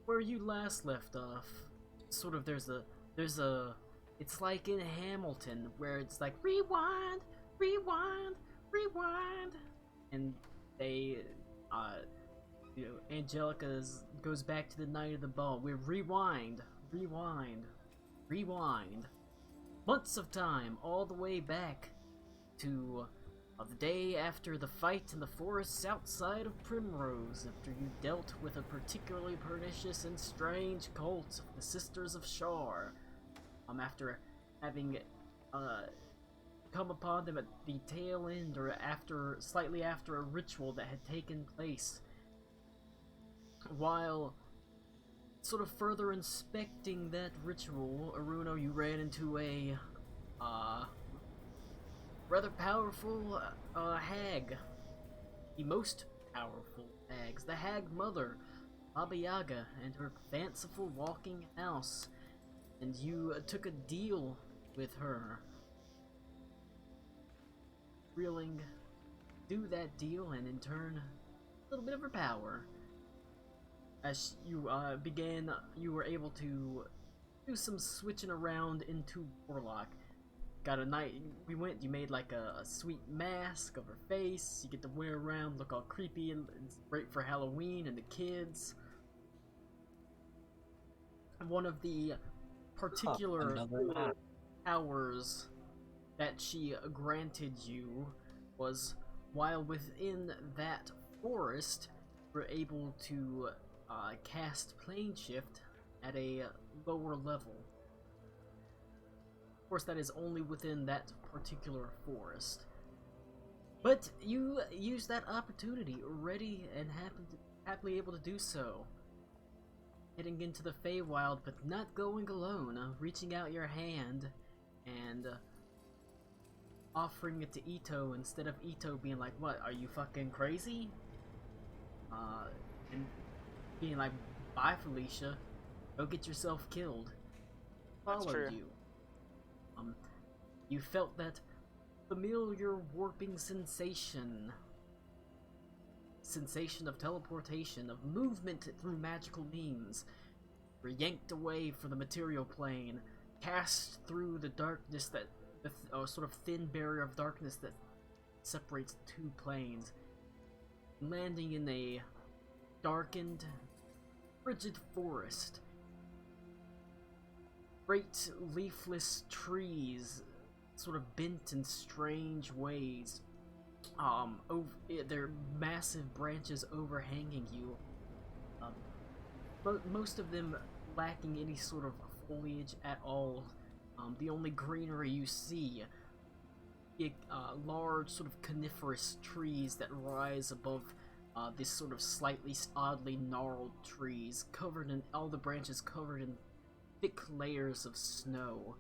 where you last left off, sort of there's a, it's like in Hamilton where it's like rewind, rewind, rewind, and they, Angelica goes back to the night of the ball. We rewind, rewind, rewind, months of time, all the way back to the day after the fight in the forests outside of Primrose, after you dealt with a particularly pernicious and strange cult of the Sisters of Shar, after having come upon them at the tail end, or slightly after a ritual that had taken place. While sort of further inspecting that ritual, Aruna, you ran into a rather powerful hag. The most powerful hags. The Hag Mother, Baba Yaga, and her fanciful walking house. And you took a deal with her. Willing do that deal and in turn a little bit of her power. As you you were able to do some switching around into Warlock. Got a night. You made like a sweet mask of her face. You get to wear around, look all creepy, and it's great for Halloween and the kids. One of the particular powers that she granted you was while within that forest, you were able to cast plane shift at a lower level. Of course, that is only within that particular forest. But you used that opportunity, ready and happily able to do so. Heading into the Feywild, but not going alone, reaching out your hand and offering it to Ito instead of Ito being like, "What, are you fucking crazy?" And being like, "Bye, Felicia. Go get yourself killed." Followed you. You felt that familiar warping sensation of teleportation, of movement through magical means. Were yanked away from the material plane, cast through the darkness the sort of thin barrier of darkness that separates the two planes, landing in a darkened, frigid forest. Great leafless trees, sort of bent in strange ways. Their massive branches overhanging you. Most of them lacking any sort of foliage at all. The only greenery you see, large sort of coniferous trees that rise above this sort of slightly oddly gnarled trees, covered in all the branches covered in thick layers of snow.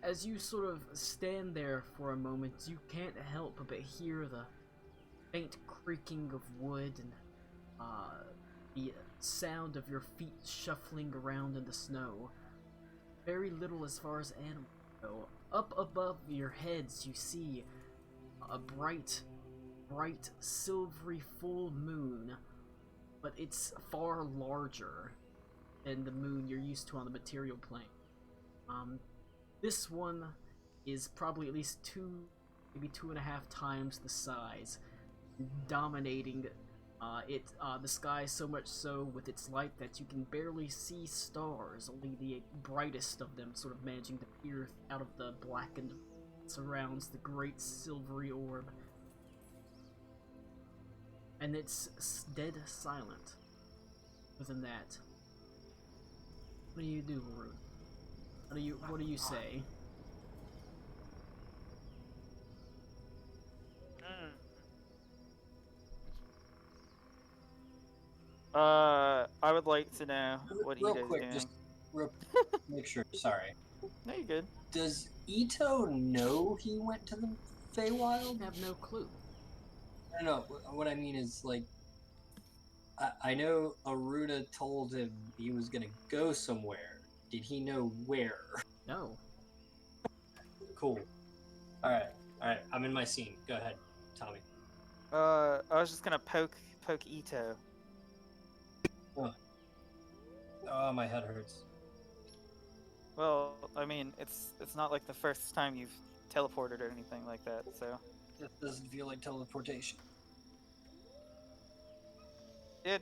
As you sort of stand there for a moment, you can't help but hear the faint creaking of wood and the sound of your feet shuffling around in the snow. Very little as far as animals go. Up above your heads you see a bright, silvery full moon, but it's far larger than the moon you're used to on the material plane. This one is probably at least maybe 2.5 times the size, dominating the sky so much so with its light that you can barely see stars, only the brightest of them sort of managing to peer out of the blackened surrounds the great silvery orb. And it's dead silent within that. What do you do, Harun? What do you say? I would like to know what real Ito's quick, doing. just make sure. Sorry. No, you're good. Does Ito know he went to the Feywild? I have no clue. I don't know. What I mean is, like, I know Aruna told him he was gonna go somewhere. Did he know where? No. Cool. All right. I'm in my scene. Go ahead, Tommy. I was just gonna poke Ito. Oh, my head hurts. Well, I mean, it's not like the first time you've teleported or anything like that, so. It doesn't feel like teleportation. Yeah,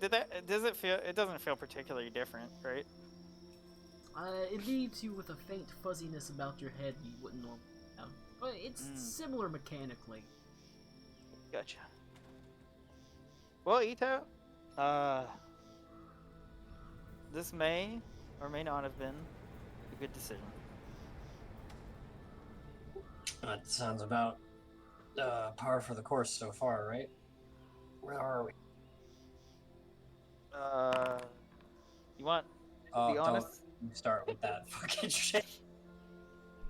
does it feel, it doesn't feel particularly different, right? It leaves you with a faint fuzziness about your head you wouldn't normally have. But it's similar mechanically. Gotcha. Well, Ito, this may or may not have been a good decision. That sounds about par for the course so far, right? Where are we? You want Oh, to be don't honest? start with that fucking shit.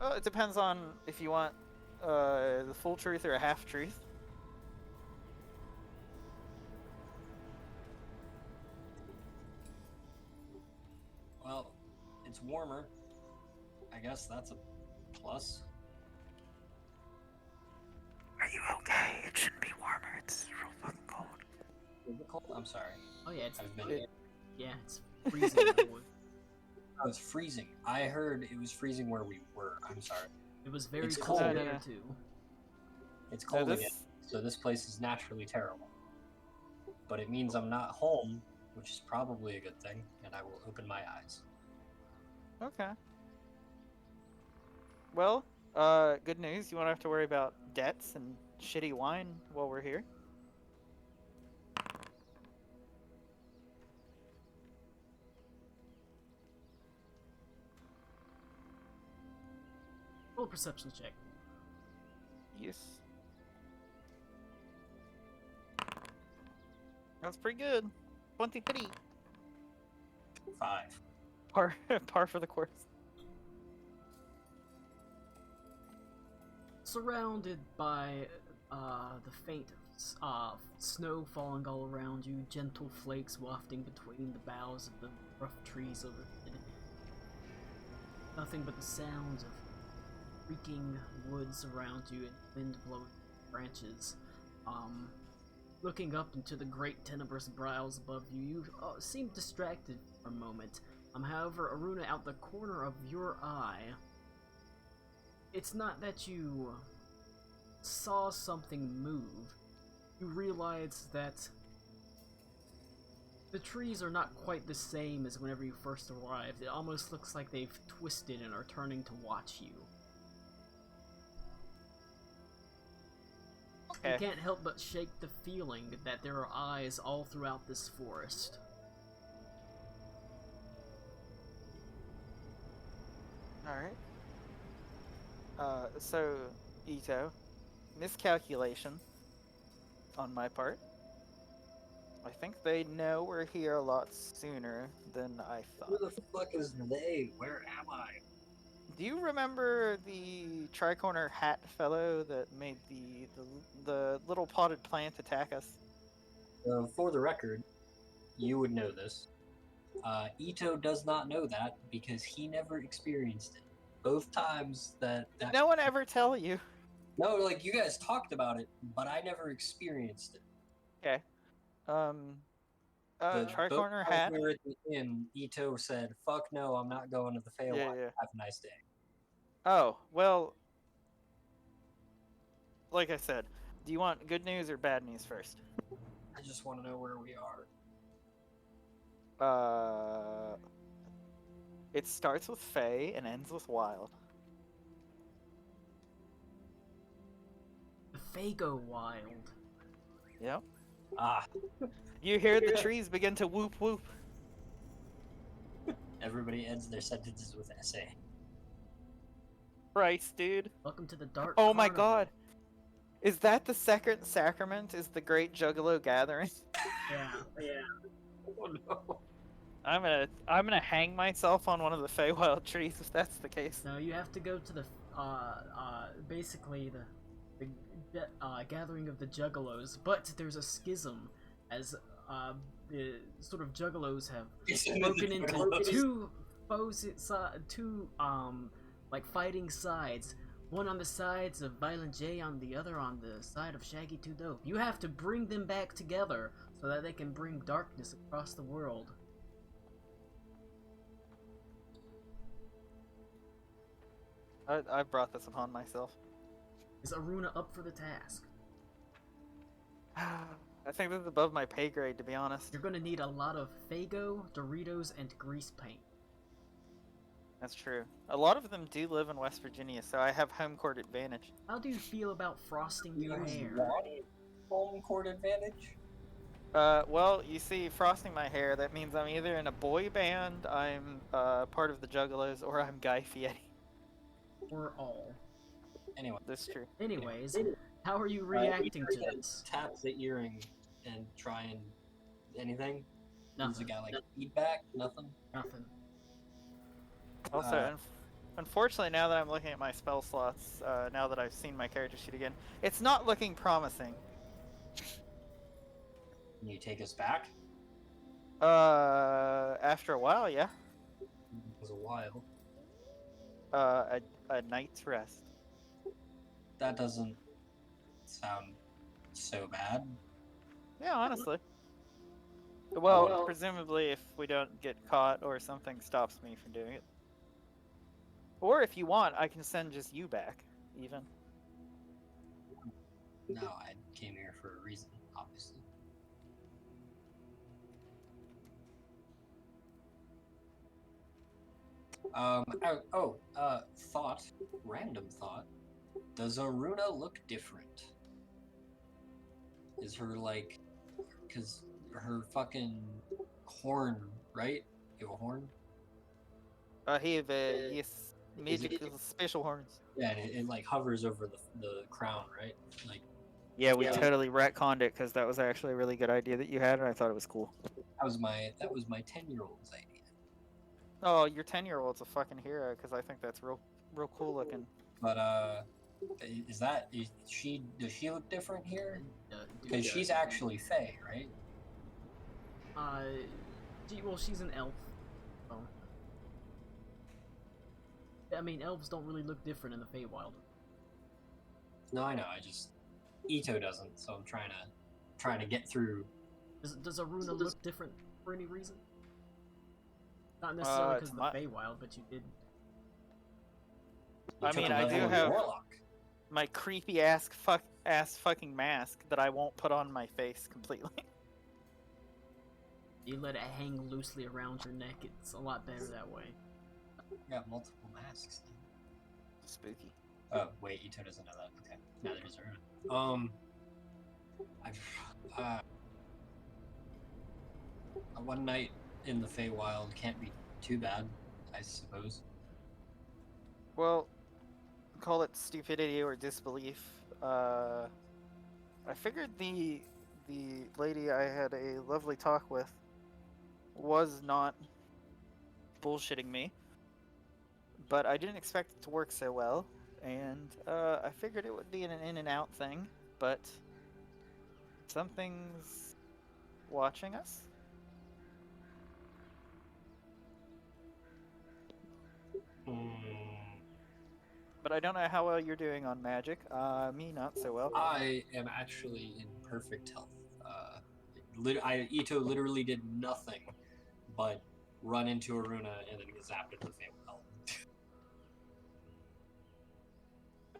Well, it depends on if you want the full truth or a half truth. Well, it's warmer. I guess that's a plus. Are you okay? It shouldn't be warmer. It's real fucking cold. Is it cold? I'm sorry. Oh yeah, I've been. it's freezing. Oh, it's freezing. I heard it was freezing where we were. I'm sorry. It was very It's cold cold. there too. It's cold this- again, so this place is naturally terrible. But it means I'm not home, which is probably a good thing, and I will open my eyes. Okay. Well, good news. You won't have to worry about debts and shitty wine while we're here. Roll a perception check. Yes. That's pretty good. 23. 5. Par for the course. Surrounded by the faint snow falling all around you, gentle flakes wafting between the boughs of the rough trees overhead. Nothing but the sounds of creaking woods around you and wind blowing branches. Looking up into the great tenebrous brows above you, you seem distracted for a moment. However, Aruna, out the corner of your eye, it's not that you saw something move. You realize that the trees are not quite the same as whenever you first arrived. It almost looks like they've twisted and are turning to watch you. You can't help but shake the feeling that there are eyes all throughout this forest. Alright. So, Ito, miscalculation on my part. I think they know we're here a lot sooner than I Who thought. the fuck is they? Where am I? Do you remember the tricorner hat fellow that made the little potted plant attack us? For the record, you would know this. Ito does not know that because he never experienced it. Both times that Did no one ever tell you? No, like you guys talked about it, but I never experienced it. Okay. Both Tricorner times hat. we were at the inn, Ito said, "Fuck no, I'm not going to the Feywild. Yeah. Have a nice day." Oh, well, like I said, do you want good news or bad news first? I just want to know where we are. It starts with Fey and ends with Wild. The Fago Wild. Yep. Ah, You hear the trees begin to whoop whoop. everybody ends their sentences with SA. Christ, dude. Welcome to the Dark Oh my Carnival. god. Is that the second sacrament? Is the Great Juggalo Gathering? Yeah. Oh no. I'm gonna hang myself on one of the Feywild trees if that's the case. No, you have to go to the basically the gathering of the Juggalos, but there's a schism as the sort of Juggalos have broken into two like fighting sides. One on the sides of Violent J, on the other on the side of Shaggy 2 Dope. You have to bring them back together so that they can bring darkness across the world. I brought this upon myself. Is Aruna up for the task? I think this is above my pay grade, to be honest. You're gonna need a lot of Faygo, Doritos, and grease paint. That's true. A lot of them do live in West Virginia, so I have home court advantage. How do you feel about frosting You your guys hair? want home court advantage? Well, you see, frosting my hair, that means I'm either in a boy band, I'm part of the Juggalos, or I'm Guy Fieri. Or all. Anyway. That's true. Anyways, how are you reacting to this? Tap the earring and try and anything. Does the Nothing. guy like feedback? Nothing. Nothing. Also, unfortunately, now that I'm looking at my spell slots, now that I've seen my character sheet again, it's not looking promising. Can you take us back? After a while, yeah. It was a while. A night's rest. That doesn't sound so bad. Yeah, honestly. Well, presumably if we don't get caught or something stops me from doing it. Or if you want, I can send just you back, even. No, I came here for a reason, obviously. Thought, random thought. Does Aruna look different? Is her like, cause her fucking horn, right? You have a horn? He have yes, magical special horns. Yeah, and it like hovers over the crown, right? Like, Yeah, we totally retconned it because that was actually a really good idea that you had, and I thought it was cool. that was my 10-year-old's idea. Oh, your 10-year-old's a fucking hero because I think that's real cool looking. But does she look different here? Because she's actually Fae, right? Well, she's an elf. Oh. I mean, elves don't really look different in the Feywild. No, I know. Ito doesn't, so I'm trying to get through. Does Aruna look different for any reason? Not necessarily because of the Feywild, but you did. I mean, I do have my creepy ass fucking mask that I won't put on my face completely. You let it hang loosely around your neck. It's a lot better that way. You got multiple masks. Spooky. Oh wait, Ito doesn't know that. Okay, neither does Aruna. One night in the Feywild can't be too bad, I suppose. Well, call it stupidity or disbelief. I figured the lady I had a lovely talk with was not bullshitting me, but I didn't expect it to work so well, and I figured it would be an in and out thing, but something's watching us. But I don't know how well you're doing on magic. Me, not so well. I am actually in perfect health. Ito literally did nothing but run into Aruna and then get zapped into the Feywild.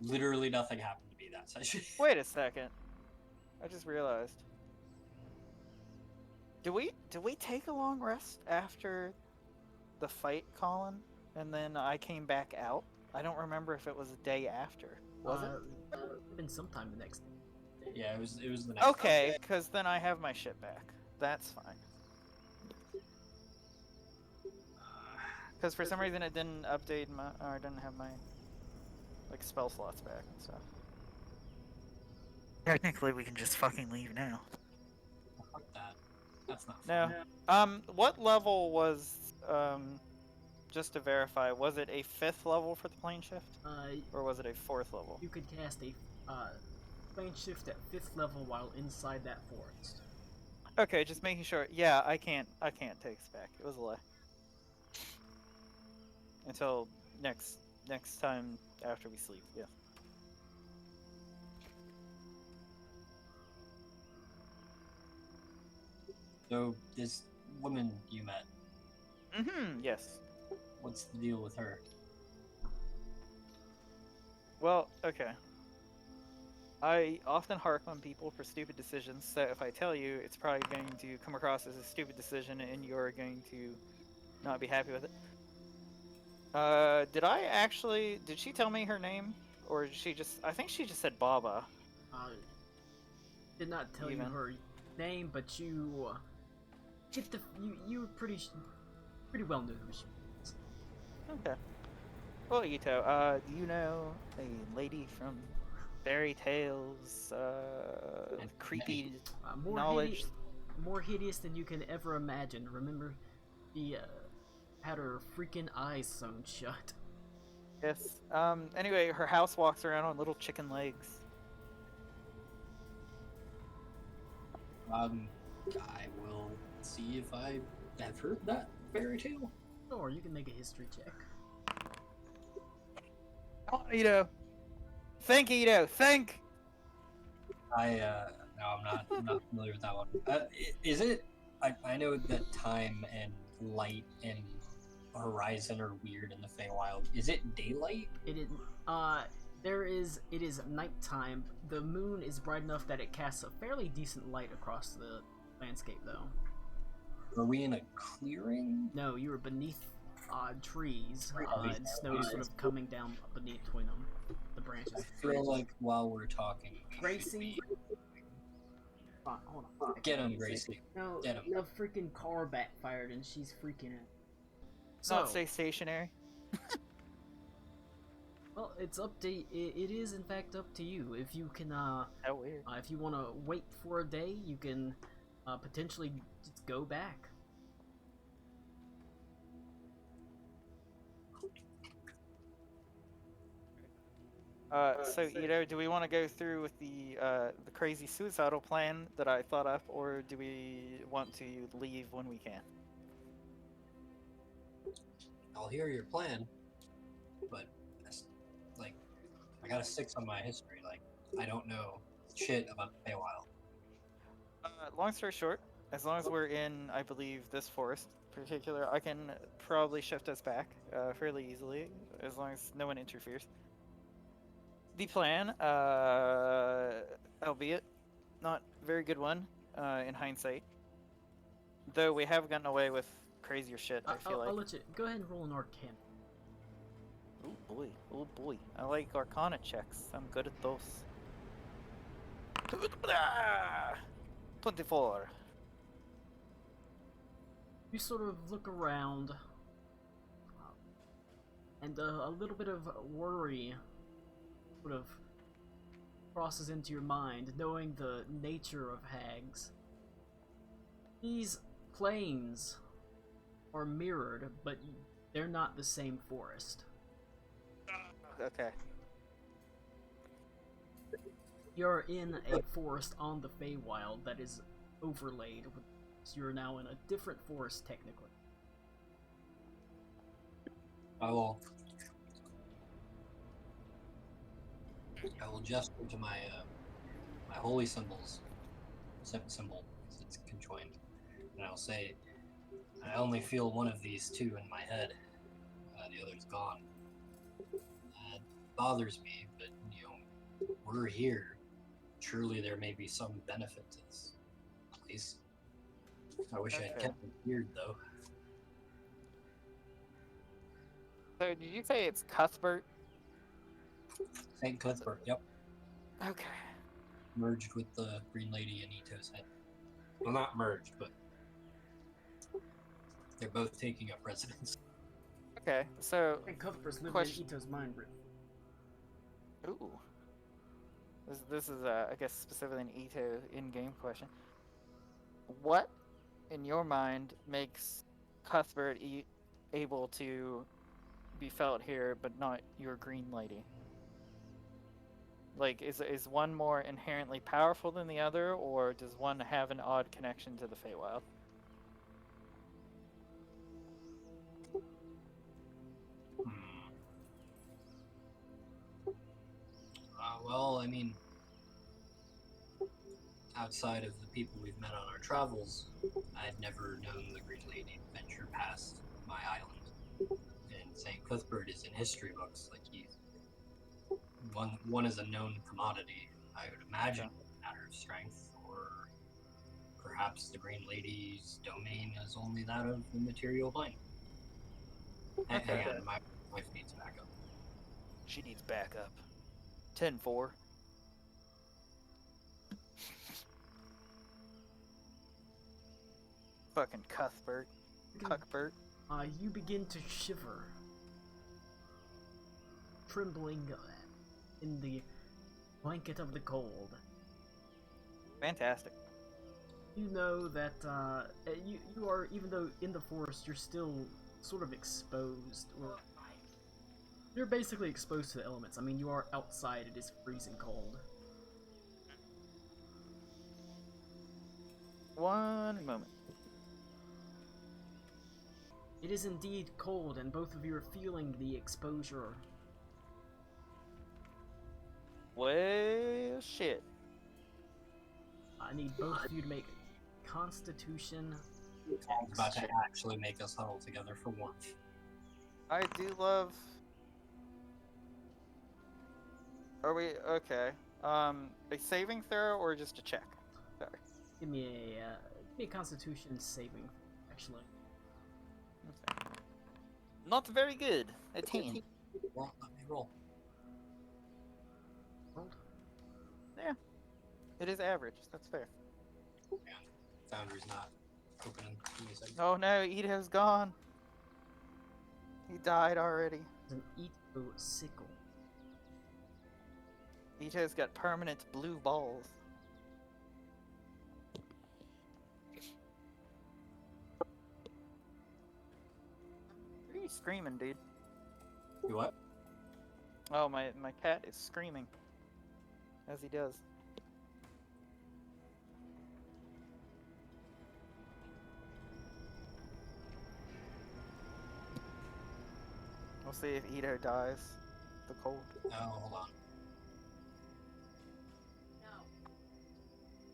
Literally nothing happened to me that session. Wait a second. I just realized. Do we take a long rest after the fight, Colin? And then I came back out? I don't remember if it was a day after. Was it? Been sometime the next day. Yeah, it was the next. Okay, because then I have my shit back. That's fine. Because for some reason it didn't update or I didn't have my like spell slots back and stuff. Technically, we can just fucking leave now. Fuck that. That's not. No. What level was just to verify, was it a 5th level for the plane shift? Or was it a 4th level? You could cast a plane shift at 5th level while inside that forest. Okay, just making sure. Yeah, I can't take us back. It was a lie. Until next time after we sleep, yeah. So this woman you met. Yes. What's the deal with her? Well, okay. I often harp on people for stupid decisions, so if I tell you, it's probably going to come across as a stupid decision and you're going to not be happy with it. Did she tell me her name? Or did she just, I think she just said Baba, Uh, did not tell you even. her name, but you get the you pretty well knew who she was. Okay. Well, Ito, do you know a lady from fairy tales, And creepy More knowledge? more hideous than you can ever imagine. Remember, she had her freaking eyes sewn shut. Yes. Anyway, her house walks around on little chicken legs. I will see if I have heard that fairy tale. Or you can make a history check. Come on, Ito! Think, Ito! Think! No, I'm not familiar with that one. Is it? I know that time and light and horizon are weird in the Feywild. Is it daylight? It is it is nighttime. The moon is bright enough that it casts a fairly decent light across the landscape, though. Are we in a clearing? No, you are beneath trees, Trees. and snow sort of coming down beneath between them, the branches. I feel like while we're talking, Gracie, hold on. get him, Gracie. No, Get him. the freaking car backfired and she's freaking out. Not stay stationary. Well, it's up to it is in fact up to you. If you can How weird. if you want to wait for a day, you can potentially just go back. So Ito, do we want to go through with the crazy suicidal plan that I thought up, or do we want to leave when we can? I'll hear your plan, but like, I got a 6 on my history. Like, I don't know shit about the Feywild. Long story short, as long as we're in, I believe, this forest in particular, I can probably shift us back fairly easily, as long as no one interferes. The plan, albeit not very good one in hindsight, though we have gotten away with crazier shit, I feel I'll like. let you go ahead and roll an Arcana. Oh boy, I like Arcana checks. I'm good at those. 24. You sort of look around, and a little bit of worry sort of crosses into your mind, knowing the nature of hags. These plains are mirrored, but they're not the same forest. Okay. You're in a forest on the Feywild that is overlaid with. So you're now in a different forest, technically. I will gesture to my my holy symbols, symbol, because it's conjoined, and I'll say, I only feel one of these two in my head. The other's gone. It bothers me, but we're here. Surely there may be some benefit to this place. I wish I had Okay. kept it weird, though. So did you say it's Cuthbert? St. Cuthbert, yep. Okay. Merged with the Green Lady and Ito's head. Well, not merged, but they're both taking up residence. Okay, so And Cuthbert's living Question- in Ito's mind, Britt. ooh. This is I guess specifically an Ito in-game question. What in your mind makes Cuthbert able to be felt here but not your Green Lady? Like, is one more inherently powerful than the other, or does one have an odd connection to the Feywild? Well, I mean, outside of the people we've met on our travels, I've never known the Green Lady venture past my island. And St. Cuthbert is in history books, like he's one is a known commodity. I would imagine a matter of strength, or perhaps the Green Lady's domain is only that of the material plane. Hang on, my wife needs backup. She needs backup. 10-4. Fucking Cuthbert. Cuthbert. You begin to shiver, trembling in the blanket of the cold. Fantastic. You know that you are, even though in the forest, you're still sort of exposed, or you're basically exposed to the elements. I mean, you are outside; it is freezing cold. One moment. It is indeed cold, and both of you are feeling the exposure. Well, shit. I need both of you to make Constitution. It's about to actually make us huddle together for warmth. I do love... Are we... Okay. A saving throw or just a check? Sorry. Give me a Constitution saving, actually. Okay. Not very good. A 10. Well, let me roll. Rolled. Yeah. It is average. That's fair. Yeah, Foundry's not opening. Give me a second. Oh no, Ito's gone. He died already. It's an Ito sickle. Ito's got permanent blue balls. What are you screaming, dude? You what? Oh, my cat is screaming. As he does. We'll see if Ito dies. The cold. No, hold on.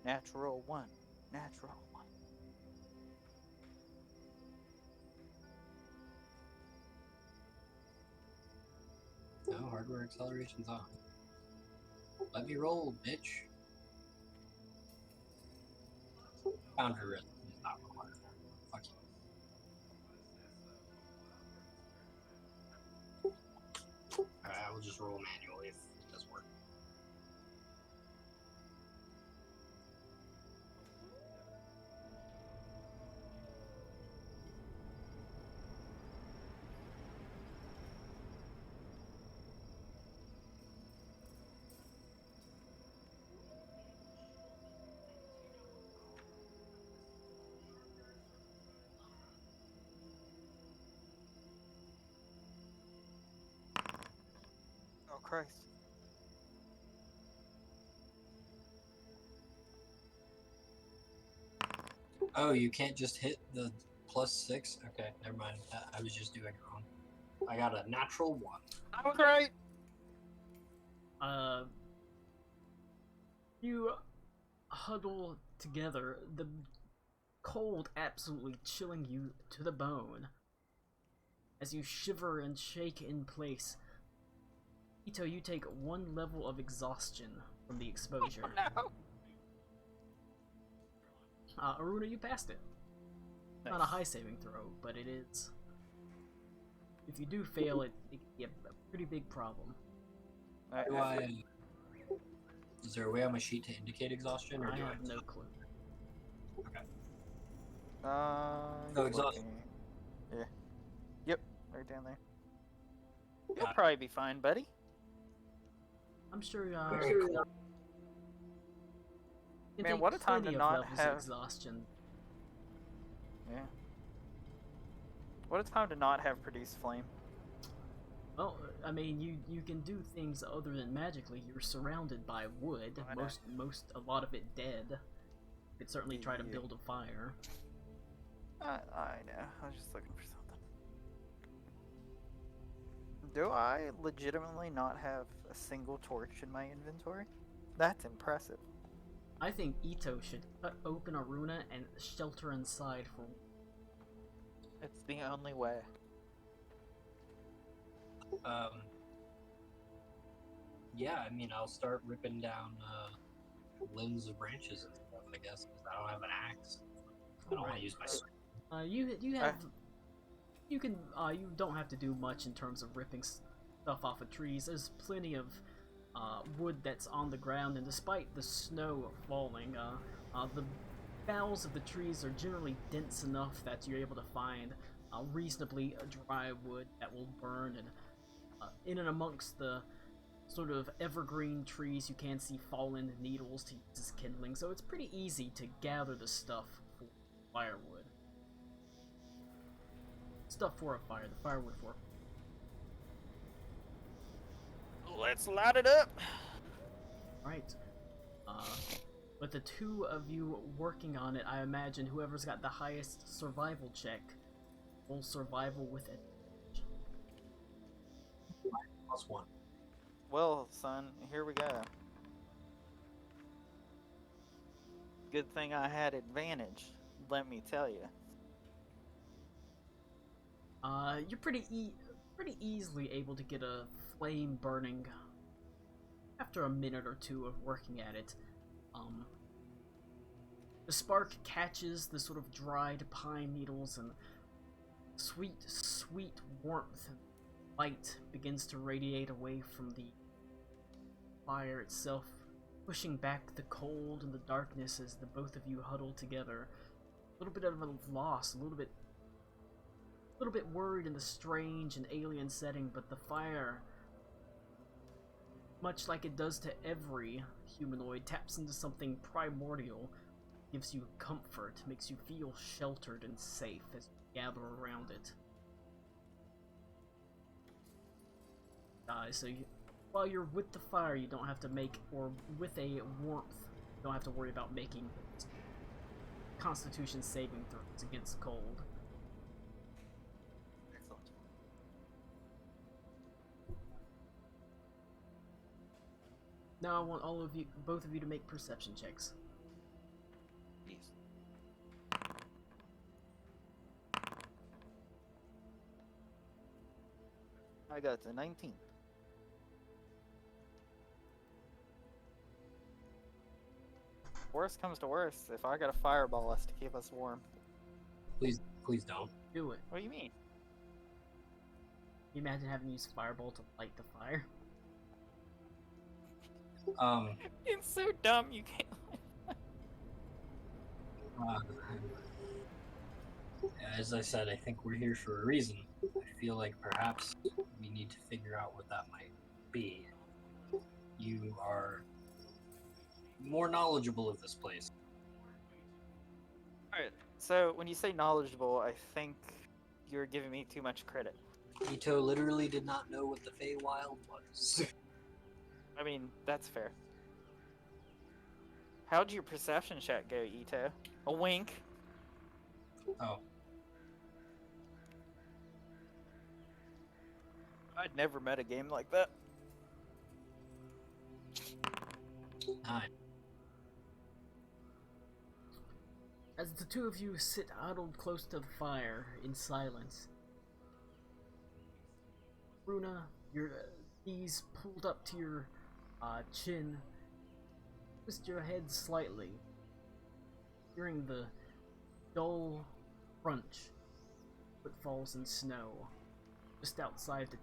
Natural 1. Natural 1. No, hardware acceleration's on. Let me roll, bitch. Foundry risk is not required. Fuck you. Alright, I will just roll manually if it doesn't work. Oh, Christ. Oh, you can't just hit the +6? Okay, never mind. I was just doing it wrong. I got a natural 1. I was right! You huddle together, the cold absolutely chilling you to the bone. As you shiver and shake in place, Ito, you take 1 level of exhaustion from the exposure. No! Aruna, you passed it. Nice. Not a high saving throw, but it is. If you do fail, it can be a pretty big problem. Is there a way on my sheet to indicate exhaustion, or I do have no clue. Okay. No exhaustion. Yeah. Yep, right down there. You'll Got it. probably be fine, buddy. I'm sure. You Man, take what a time to plenty of not levels have- of exhaustion. Yeah. What a time to not have produced flame. Well, I mean, you can do things other than magically. You're surrounded by wood, I know. a lot of it dead. You could certainly try to Yeah. build a fire. I know. I was just looking for something. Do I legitimately not have a single torch in my inventory? That's impressive. I think Ito should cut open Aruna and shelter inside for. It's the only way. Yeah, I mean, I'll start ripping down limbs of branches and stuff, I guess, because I don't have an axe. I don't want Alright. to use my sword. You have you don't have to do much in terms of ripping stuff off of trees. There's plenty of wood that's on the ground, and despite the snow falling, the boughs of the trees are generally dense enough that you're able to find reasonably dry wood that will burn, and in and amongst the sort of evergreen trees you can see fallen needles to use as kindling, so it's pretty easy to gather the stuff for firewood. Stuff for a fire, the firewood for. Let's light it up. Right. With the two of you working on it, I imagine whoever's got the highest survival check will survival with it. +1. Well, son, here we go. Good thing I had advantage, let me tell you. You're pretty easily able to get a flame burning after a minute or two of working at it. The spark catches the sort of dried pine needles, and sweet, sweet warmth and light begins to radiate away from the fire itself, pushing back the cold and the darkness as the both of you huddle together. A little bit of a loss, a little bit worried in the strange and alien setting, but the fire, much like it does to every humanoid, taps into something primordial, gives you comfort, makes you feel sheltered and safe as you gather around it. While you're with the fire, you don't have to make, or with a warmth, you don't have to worry about making Constitution saving throws against cold. Excellent. Now I want both of you to make perception checks. Jeez. I got a 19. Worst comes to worst, if I got a fireball us to keep us warm. Please don't. Do it. What do you mean? Can you imagine having to use fireball to light the fire? It's so dumb you can't. Uh, as I said, I think we're here for a reason. I feel like perhaps we need to figure out what that might be. You are more knowledgeable of this place. Alright, so when you say knowledgeable, I think you're giving me too much credit. Ito literally did not know what the Feywild was. I mean, that's fair. How'd your perception check go, Ito? A wink? Oh, I'd never met a game like that. 9. As the two of you sit huddled close to the fire in silence, Runa, your knees pulled up to your chin, twist your head slightly, hearing the dull crunch of footfalls in snow just outside the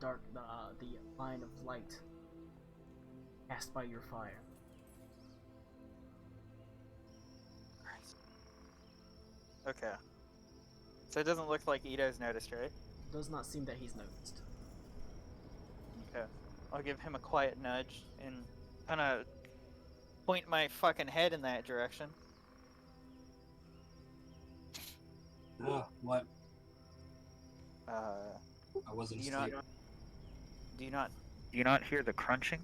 line of light cast by your fire. Okay. So it doesn't look like Ito's noticed, right? Does not seem that he's noticed. Okay. I'll give him a quiet nudge and kind of point my fucking head in that direction. What? Uh, I wasn't do you asleep. do you not hear the crunching?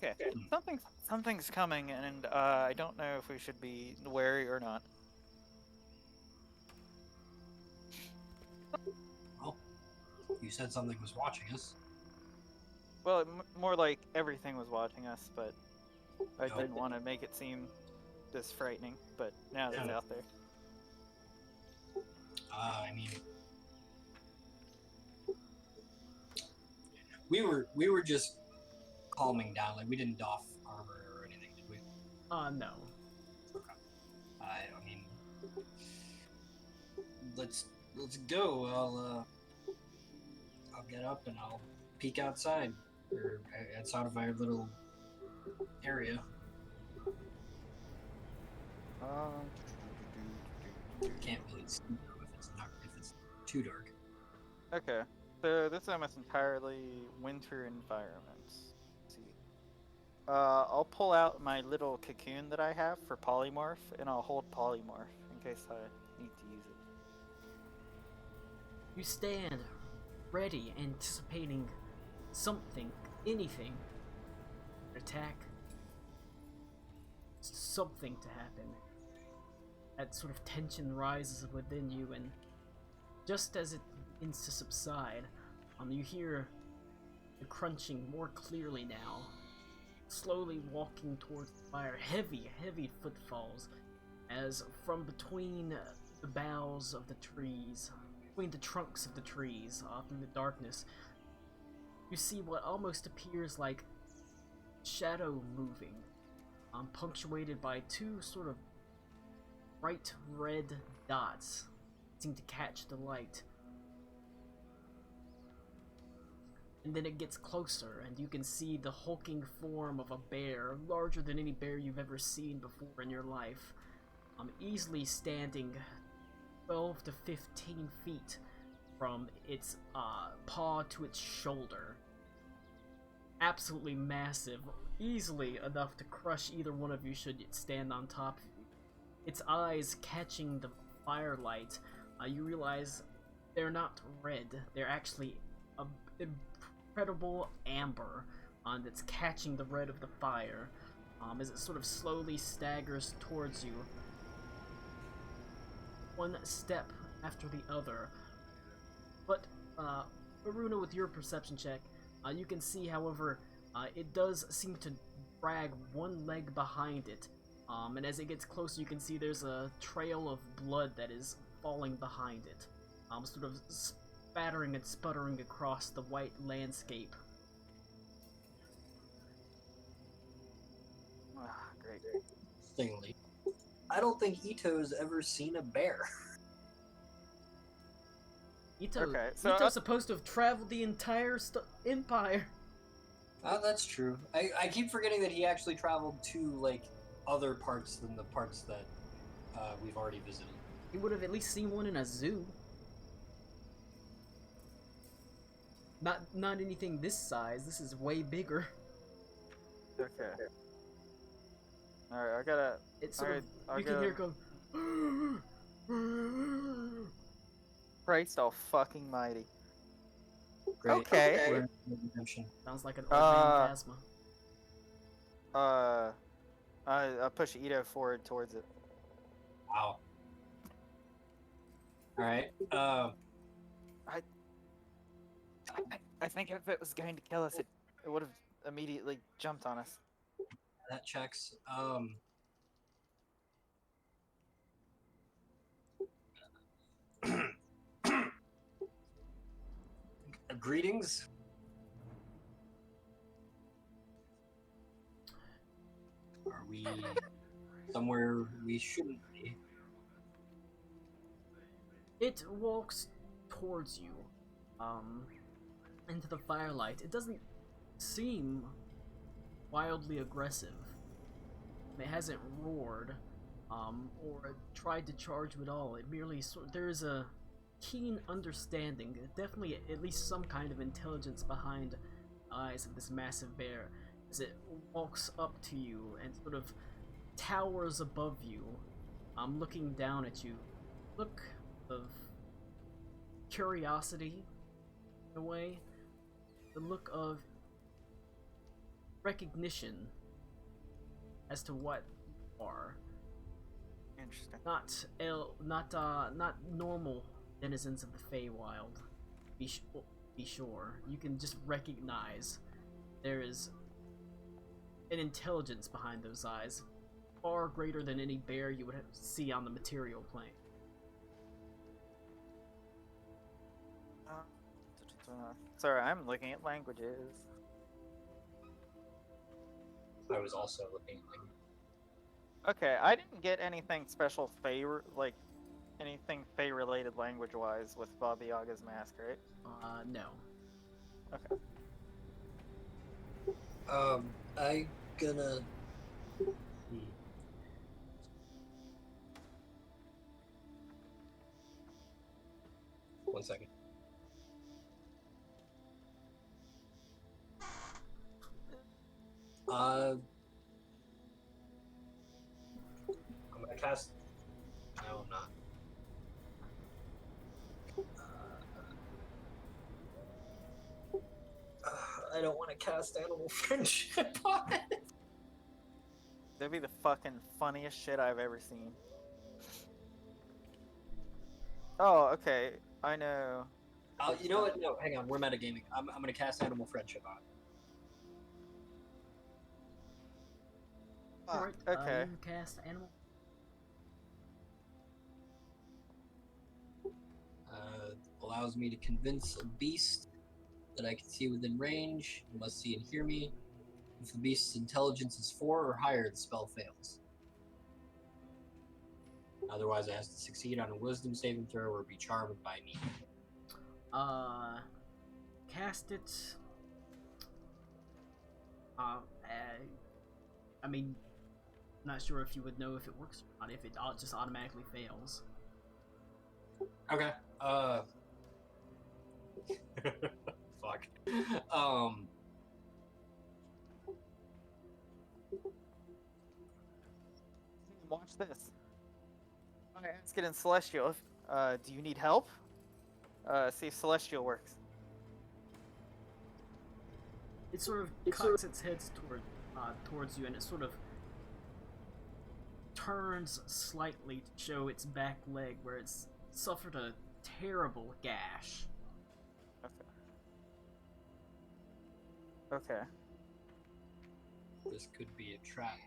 Okay. Something's coming, and I don't know if we should be wary or not. Well, you said something was watching us. Well, more like everything was watching us, but I No. didn't want to make it seem this frightening. But now that it's Yeah. out there, I mean, we were just calming down. Like we didn't doff armor or anything, did we? No. Okay. I mean, let's go. I'll get up and I'll peek outside or outside of our little area. Can't really see if it's too dark. Okay, so this is almost entirely winter environments. Let's see. I'll pull out my little cocoon that I have for polymorph, and I'll hold polymorph in case I need to use it. You stand ready, anticipating something, anything. Attack. Something to happen. That sort of tension rises within you, and just as it begins to subside, you hear the crunching more clearly now. Slowly walking towards the fire, heavy footfalls, as from between the boughs of the trees, between the trunks of the trees, off in the darkness, you see what almost appears like shadow moving, punctuated by two sort of bright red dots seem to catch the light. And then it gets closer, and you can see the hulking form of a bear, larger than any bear you've ever seen before in your life, easily standing 12 to 15 feet from its paw to its shoulder. Absolutely massive, easily enough to crush either one of you should it stand on top of you. Its eyes catching the firelight, you realize they're not red, they're actually incredible amber that's catching the red of the fire as it sort of slowly staggers towards you, one step after the other. But Aruna, with your perception check, you can see, however, it does seem to drag one leg behind it, and as it gets closer you can see there's a trail of blood that is falling behind it, sort of spattering and sputtering across the white landscape. Great. Interestingly, I don't think Ito's ever seen a bear. Ito's supposed to have traveled the entire empire. Oh, that's true. I keep forgetting that he actually traveled to, like, other parts than the parts that we've already visited. He would have at least seen one in a zoo. Not anything this size. This is way bigger. Okay. Alright, I gotta... It's sort of... You can hear it go... Christ all fucking mighty. Great. Okay. Sounds like an old man Phasma. I push Ito forward towards it. Wow. Alright, I think if it was going to kill us, it would have immediately jumped on us. that checks. Greetings. Are we somewhere we shouldn't be? It walks towards you, into the firelight. It doesn't seem wildly aggressive. It hasn't roared, or tried to charge you at all. It merely there's a keen understanding, definitely at least some kind of intelligence behind the eyes of this massive bear as it walks up to you and sort of towers above you, looking down at you. Look of curiosity, in a way. The look of recognition as to what you are. Interesting. Not normal denizens of the Feywild. Be sure. You can just recognize there is an intelligence behind those eyes, far greater than any bear you would see on the material plane. Sorry, I'm looking at languages. I was also looking at language. Okay, I didn't get anything special like anything Fey related language wise with Baba Yaga's mask, right? No. Okay. I gonna. One second. I'm gonna cast. No, I'm not. I don't want to cast Animal Friendship on it. That'd be the fucking funniest shit I've ever seen. Oh, okay. I know. You know what? No, hang on. We're metagaming. I'm gonna cast Animal Friendship on it. Alright, Okay. you cast animal. Allows me to convince a beast that I can see within range. It must see and hear me. If the beast's intelligence is 4 or higher, the spell fails. Otherwise, it has to succeed on a wisdom saving throw or be charmed by me. Cast it. I mean, not sure if you would know if it works or not, if it just automatically fails. Okay. Fuck. Watch this. I ask it in Celestial. Do you need help? See if Celestial works. It sort of cocks its head towards you, and it sort of turns slightly to show its back leg where it's suffered a terrible gash. Okay. This could be a trap.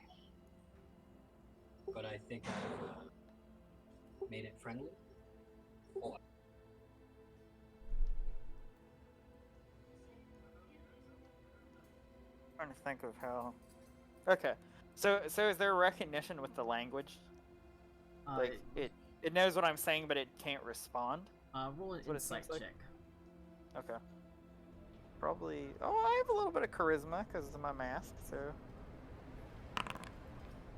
But I think I've made it friendly. Oh. Trying to think of how. Okay. So is there recognition with the language? Like it knows what I'm saying, but it can't respond. Roll an insight like? check. Okay. Probably. Oh, I have a little bit of charisma because of my mask. So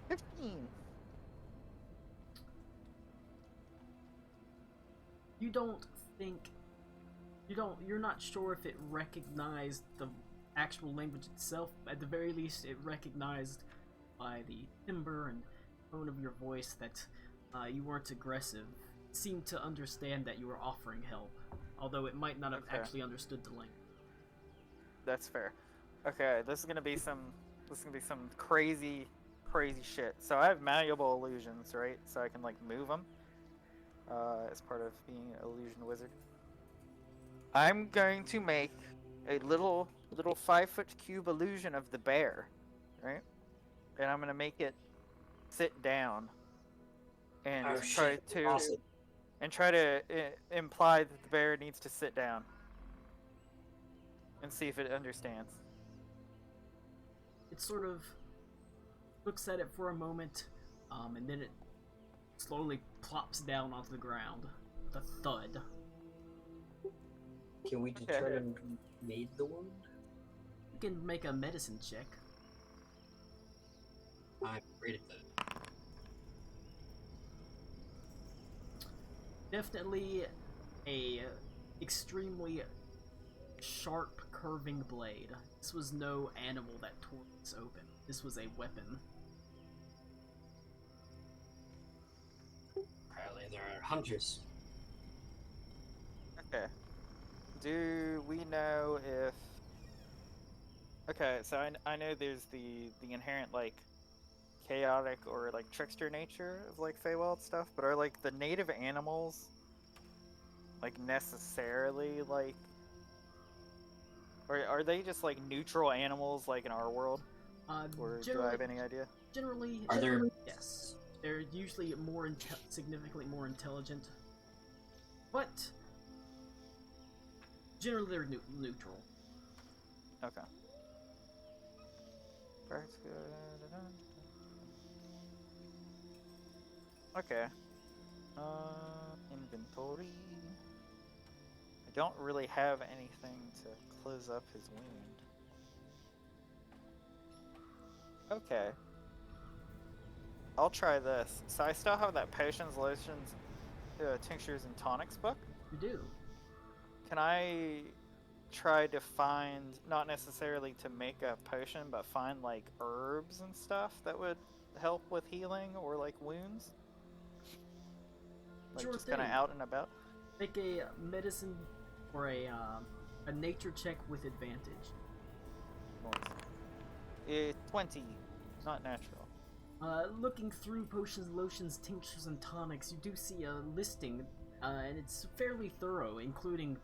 15. You're not sure if it recognized the actual language itself. At the very least, it recognized by the timbre and tone of your voice that you weren't aggressive. It seemed to understand that you were offering help, although it might not have actually understood the language. That's fair. Okay, this is gonna be some crazy shit. So I have malleable illusions, right? So I can like move them as part of being an illusion wizard. I'm going to make a little 5-foot cube illusion of the bear, right? And I'm gonna make it sit down and try to imply that the bear needs to sit down and see if it understands. It sort of looks at it for a moment, and then it slowly plops down onto the ground with a thud. Can we determine who made the wound? You can make a medicine check. I'm great at that. Definitely a extremely sharp, curving blade. This was no animal that tore this open. This was a weapon. Apparently there are hunters. Okay. Do we know if... Okay, so I know there's the inherent, like, chaotic or, like, trickster nature of, like, Feywild stuff, but are, like, the native animals, like, necessarily, like... Or are they just, like, neutral animals, like, in our world? Or do I have any idea? Generally, Are there... yes. They're usually significantly more intelligent. But Generally, they're neutral. Okay. Okay. Inventory. I don't really have anything to close up his wound. Okay. I'll try this. So I still have that potions, lotions, tinctures, and tonics book. You do. Can I try to find, not necessarily to make a potion, but find like herbs and stuff that would help with healing or like wounds? Like Sure just kind of thing. out and about? Make a medicine or a nature check with advantage. 20. Not natural. Looking through potions, lotions, tinctures, and tonics, you do see a listing, and it's fairly thorough, including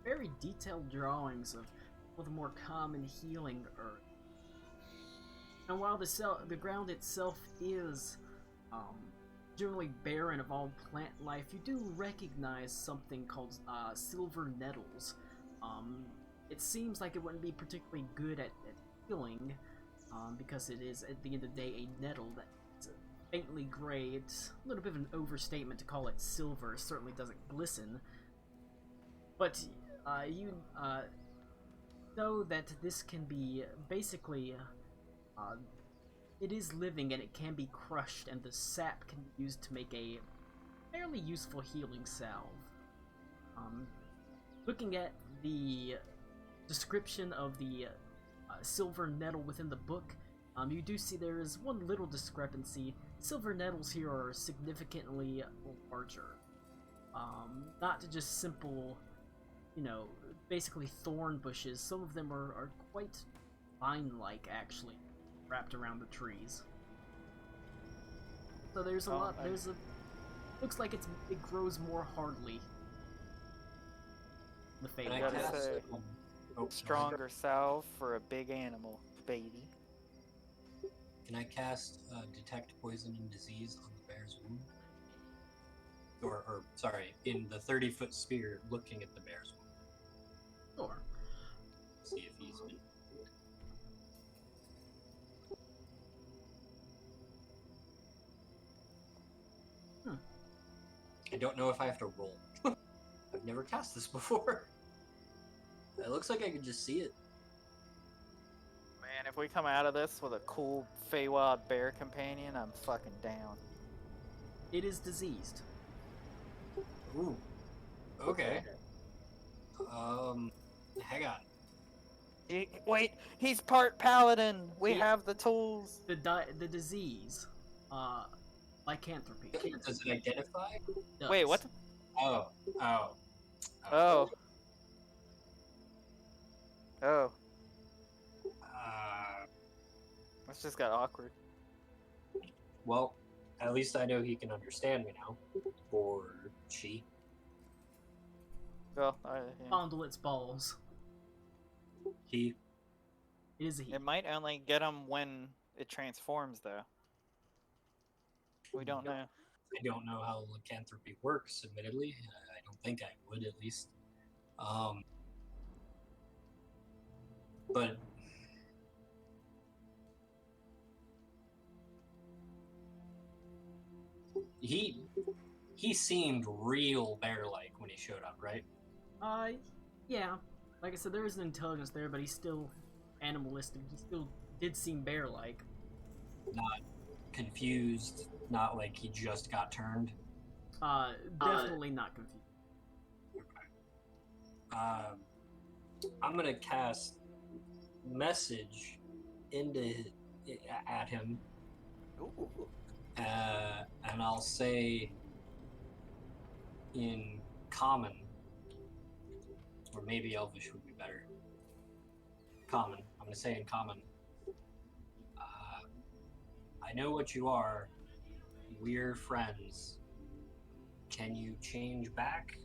very detailed drawings of all the more common healing herbs. And while the ground itself is generally barren of all plant life, you do recognize something called silver nettles. It seems like it wouldn't be particularly good at healing, because it is, at the end of the day, a nettle that's faintly gray. It's a little bit of an overstatement to call it silver. It certainly doesn't glisten. But you know that this can be basically, it is living and it can be crushed, and the sap can be used to make a fairly useful healing salve. Looking at the description of the silver nettle within the book, you do see there is one little discrepancy. Silver nettles here are significantly larger. Not just simple, basically thorn bushes. Some of them are quite vine-like, actually, wrapped around the trees. So there's a lot. Looks like it grows more hardly. The fate. Can I gotta cast say, stronger salve for a big animal, baby. Can I cast detect poison and disease on the bear's wound? Or sorry, in the 30-foot sphere, looking at the bear's wound. Sure. See if he's been. I don't know if I have to roll. I've never cast this before. It looks like I can just see it. Man, if we come out of this with a cool Feywild bear companion, I'm fucking down. It is diseased. Ooh. Okay. Hang on. Wait, he's part paladin. We have the tools. The disease, lycanthropy. Does it identify? Wait, what? Oh. Oh. This just got awkward. Well, at least I know he can understand me now. Or she. Well, Fondle its balls. He. It is a he. It might only get him when it transforms, though. We don't know. I don't know how lycanthropy works, admittedly. I don't think I would, at least. But he seemed real bear-like when he showed up, right? Yeah. Like I said, there is an intelligence there, but he's still animalistic. He still did seem bear-like. Not confused, not like he just got turned. Definitely not confused. I'm gonna cast message at him. Ooh. And I'll say in common, or maybe Elvish would be better. Common. I'm going to say in common. I know what you are. We're friends. Can you change back,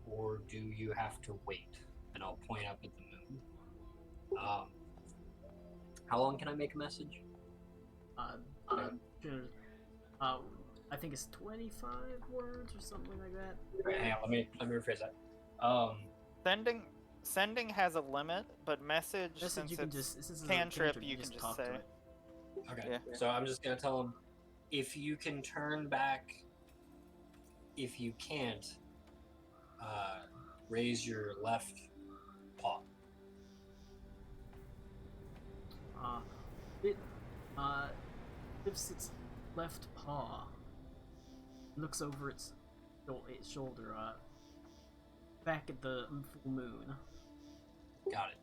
or do you have to wait? And I'll point up at the moon. How long can I make a message? I think it's 25 words or something like that. Hang on, let me rephrase that. sending has a limit, but message, Message since you can it's just, since this is a cantrip, you can just just talk to say. it. Okay. Yeah. So I'm just gonna tell him, if you can turn back. If you can't, raise your left paw. It lifts its left paw, looks over its shoulder, back at the full moon. Got it.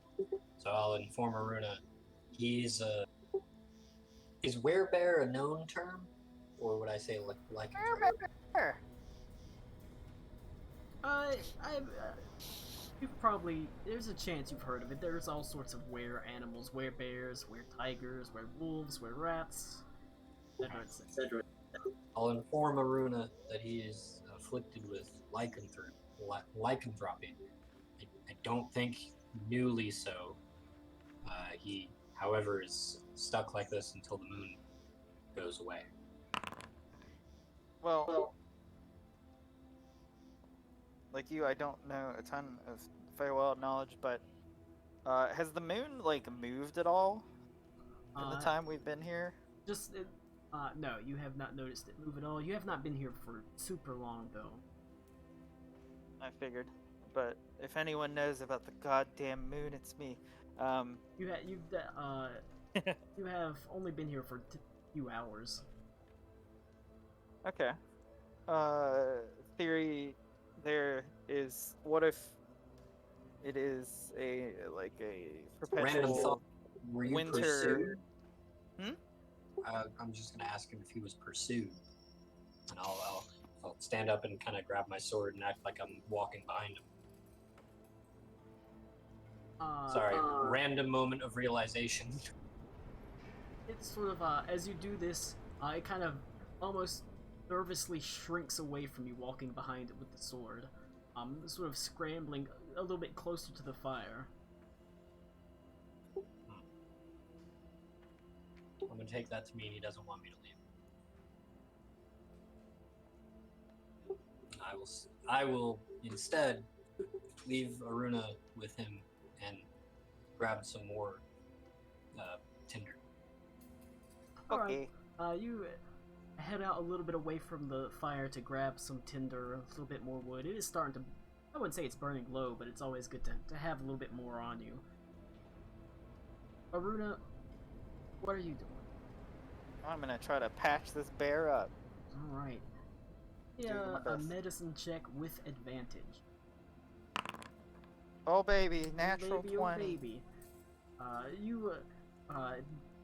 So I'll inform Aruna. Is werebear a known term, or would I say like a term? You've probably, there's a chance you've heard of it. There's all sorts of were animals, were bears, were tigers, were wolves, were rats, etc. I'll inform Aruna that he is afflicted with lycanthropy. I don't think newly so. He, however, is stuck like this until the moon goes away. Well, like you, I don't know a ton of Feywild knowledge, but has the moon like moved at all in the time we've been here? No, you have not noticed it move at all. You have not been here for super long, though. I figured, but if anyone knows about the goddamn moon, it's me. You have only been here for a few hours. Okay. Theory there is, what if it is a Random perpetual thought. Were you winter? pursued? Hmm? I'm just gonna ask him if he was pursued, and I'll stand up and kind of grab my sword and act like I'm walking behind him. Sorry, random moment of realization. It's sort of, as you do this, it kind of almost nervously shrinks away from you, walking behind it with the sword. Sort of scrambling a little bit closer to the fire. I'm gonna take that to mean he doesn't want me to leave. I will instead leave Aruna with him and grab some more tinder. Okay. Alright, you head out a little bit away from the fire to grab some tinder, a little bit more wood. It is starting to, I wouldn't say it's burning low, but it's always good to have a little bit more on you. Aruna, what are you doing? I'm gonna try to patch this bear up. Alright. Doing Yeah, my a best. medicine check with advantage. Oh baby, natural Oh baby, 20. oh baby. You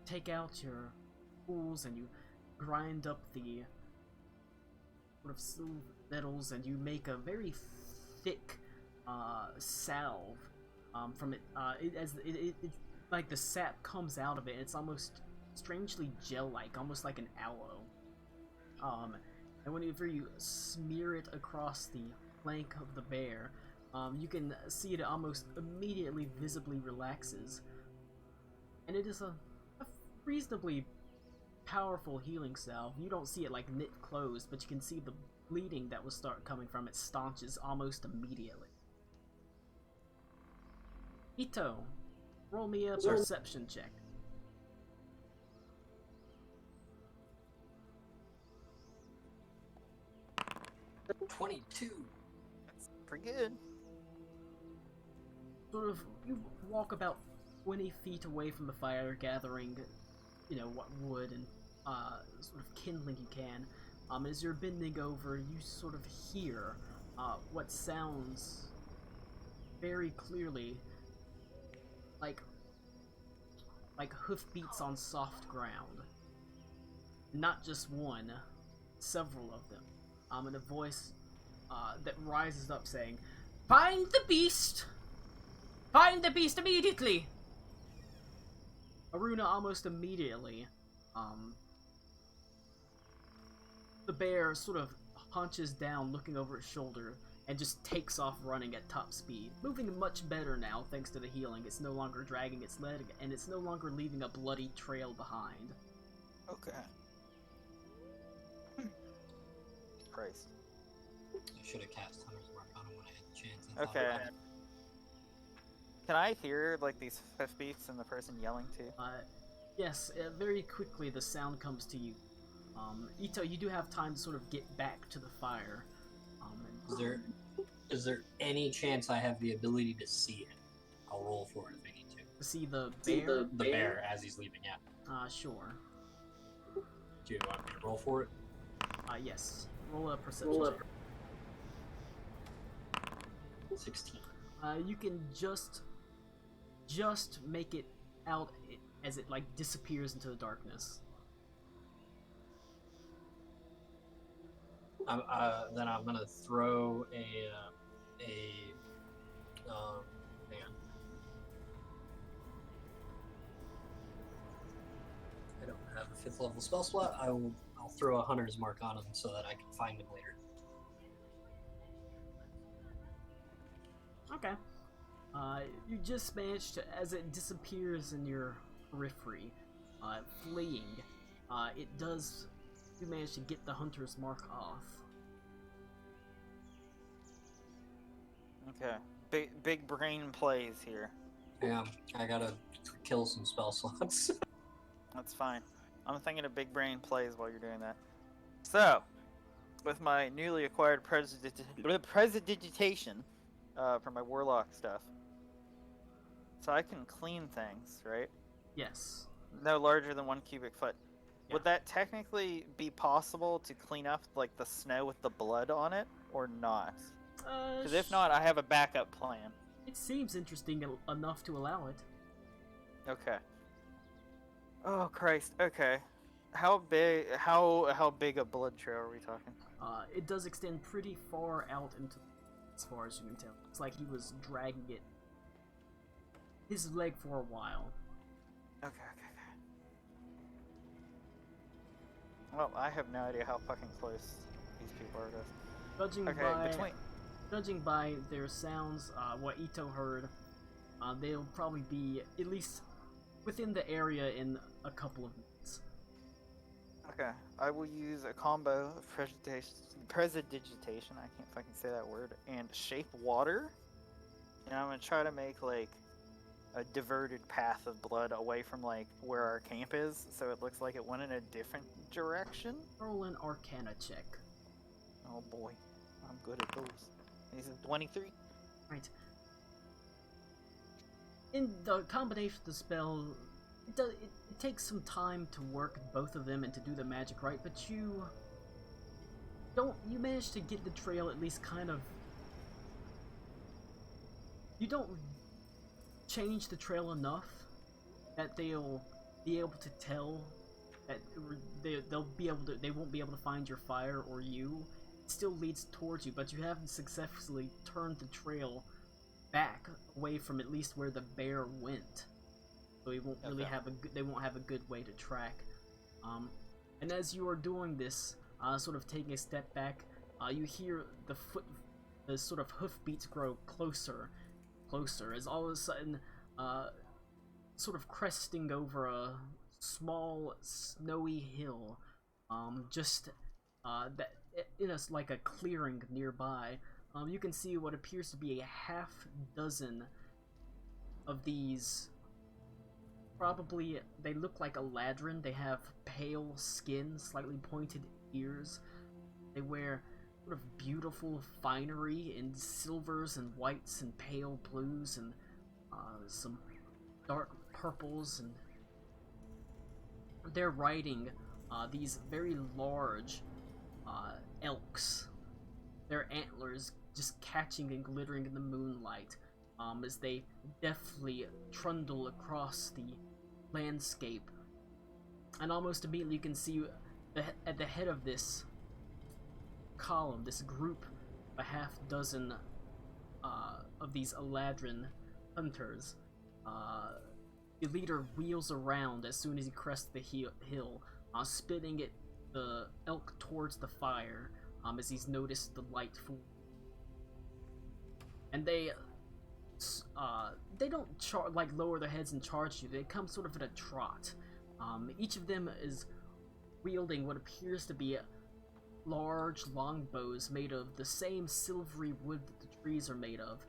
take out your tools and you grind up the sort of silver nettles, and you make a very thick salve from it. Like the sap comes out of it. It's almost strangely gel-like, almost like an aloe. And whenever you smear it across the flank of the bear, you can see it almost immediately visibly relaxes. And it is a reasonably powerful healing salve. You don't see it like knit closed, but you can see the bleeding that will start coming from it staunches almost immediately. Ito, roll me a perception check. 22. That's pretty good. Sort of, you walk about 20 feet away from the fire, gathering, what wood and sort of kindling you can. As you're bending over, you sort of hear what sounds very clearly like hoofbeats on soft ground. Not just one, several of them. And a voice that rises up saying, "Find the beast! Find the beast immediately!" Aruna almost immediately, the bear sort of hunches down, looking over its shoulder, and just takes off running at top speed. Moving much better now, thanks to the healing. It's no longer dragging its leg, and it's no longer leaving a bloody trail behind. Okay. Christ. I should have cast Hunter's Mark on him when I had the chance. Okay. Can I hear like these hoofbeats and the person yelling too? Yes, very quickly the sound comes to you. Ito, you do have time to sort of get back to the fire. Is there any chance I have the ability to see it? I'll roll for it if I need to. See the bear? The bear as he's leaving, yeah. Sure. Do you want me to roll for it? Yes. Roll a perception check. 16. You can just make it out as it like disappears into the darkness. Then I'm gonna throw hang on. I don't have a 5th level spell slot. I'll throw a hunter's mark on him so that I can find him later. Okay. You just managed to, as it disappears in your periphery, fleeing, you manage to get the hunter's mark off. Okay. Big brain plays here. Yeah, I gotta kill some spell slots. That's fine. I'm thinking of big brain plays while you're doing that. So, with my newly acquired prestidigitation for my warlock stuff, so I can clean things, right? Yes. No larger than 1 cubic foot. Yeah. Would that technically be possible to clean up like the snow with the blood on it, or not? Because if not, I have a backup plan. It seems interesting enough to allow it. Okay. Oh Christ. Okay. How big a blood trail are we talking? It does extend pretty far out into, as far as you can tell. It's like he was dragging it his leg for a while. Okay. Well, I have no idea how fucking close these people are to us. Judging by their sounds, what Ito heard, they'll probably be at least within the area in a couple of minutes. Okay, I will use a combo of prestidigitation, I can't fucking say that word, and shape water, and I'm gonna try to make like a diverted path of blood away from like where our camp is, so it looks like it went in a different direction. Roll an Arcana check. Oh boy, I'm good at those. This is 23. Right. In the combination of the spell, it takes some time to work both of them and to do the magic right, but you manage to get the trail at least kind of. You don't change the trail enough that they'll be able to tell that they won't be able to find your fire or you. It still leads towards you, but you haven't successfully turned the trail back away from at least where the bear went. So he won't really they won't have a good way to track. And as you are doing this, sort of taking a step back, you hear the sort of hoofbeats grow closer, as all of a sudden, sort of cresting over a small snowy hill, just that in like a clearing nearby. You can see what appears to be a half dozen of these. Probably, they look like a ladrin. They have pale skin, slightly pointed ears. They wear sort of beautiful finery in silvers and whites and pale blues and some dark purples, and they're riding these very large elks. Their antlers just catching and glittering in the moonlight as they deftly trundle across the landscape. And almost immediately you can see at the head of this column, this group, a half dozen of these Eladrin hunters. The leader wheels around as soon as he crests the hill, spitting at the elk towards the fire as he's noticed the light fall. And they don't lower their heads and charge you. They come sort of at a trot. Each of them is wielding what appears to be large longbows made of the same silvery wood that the trees are made of,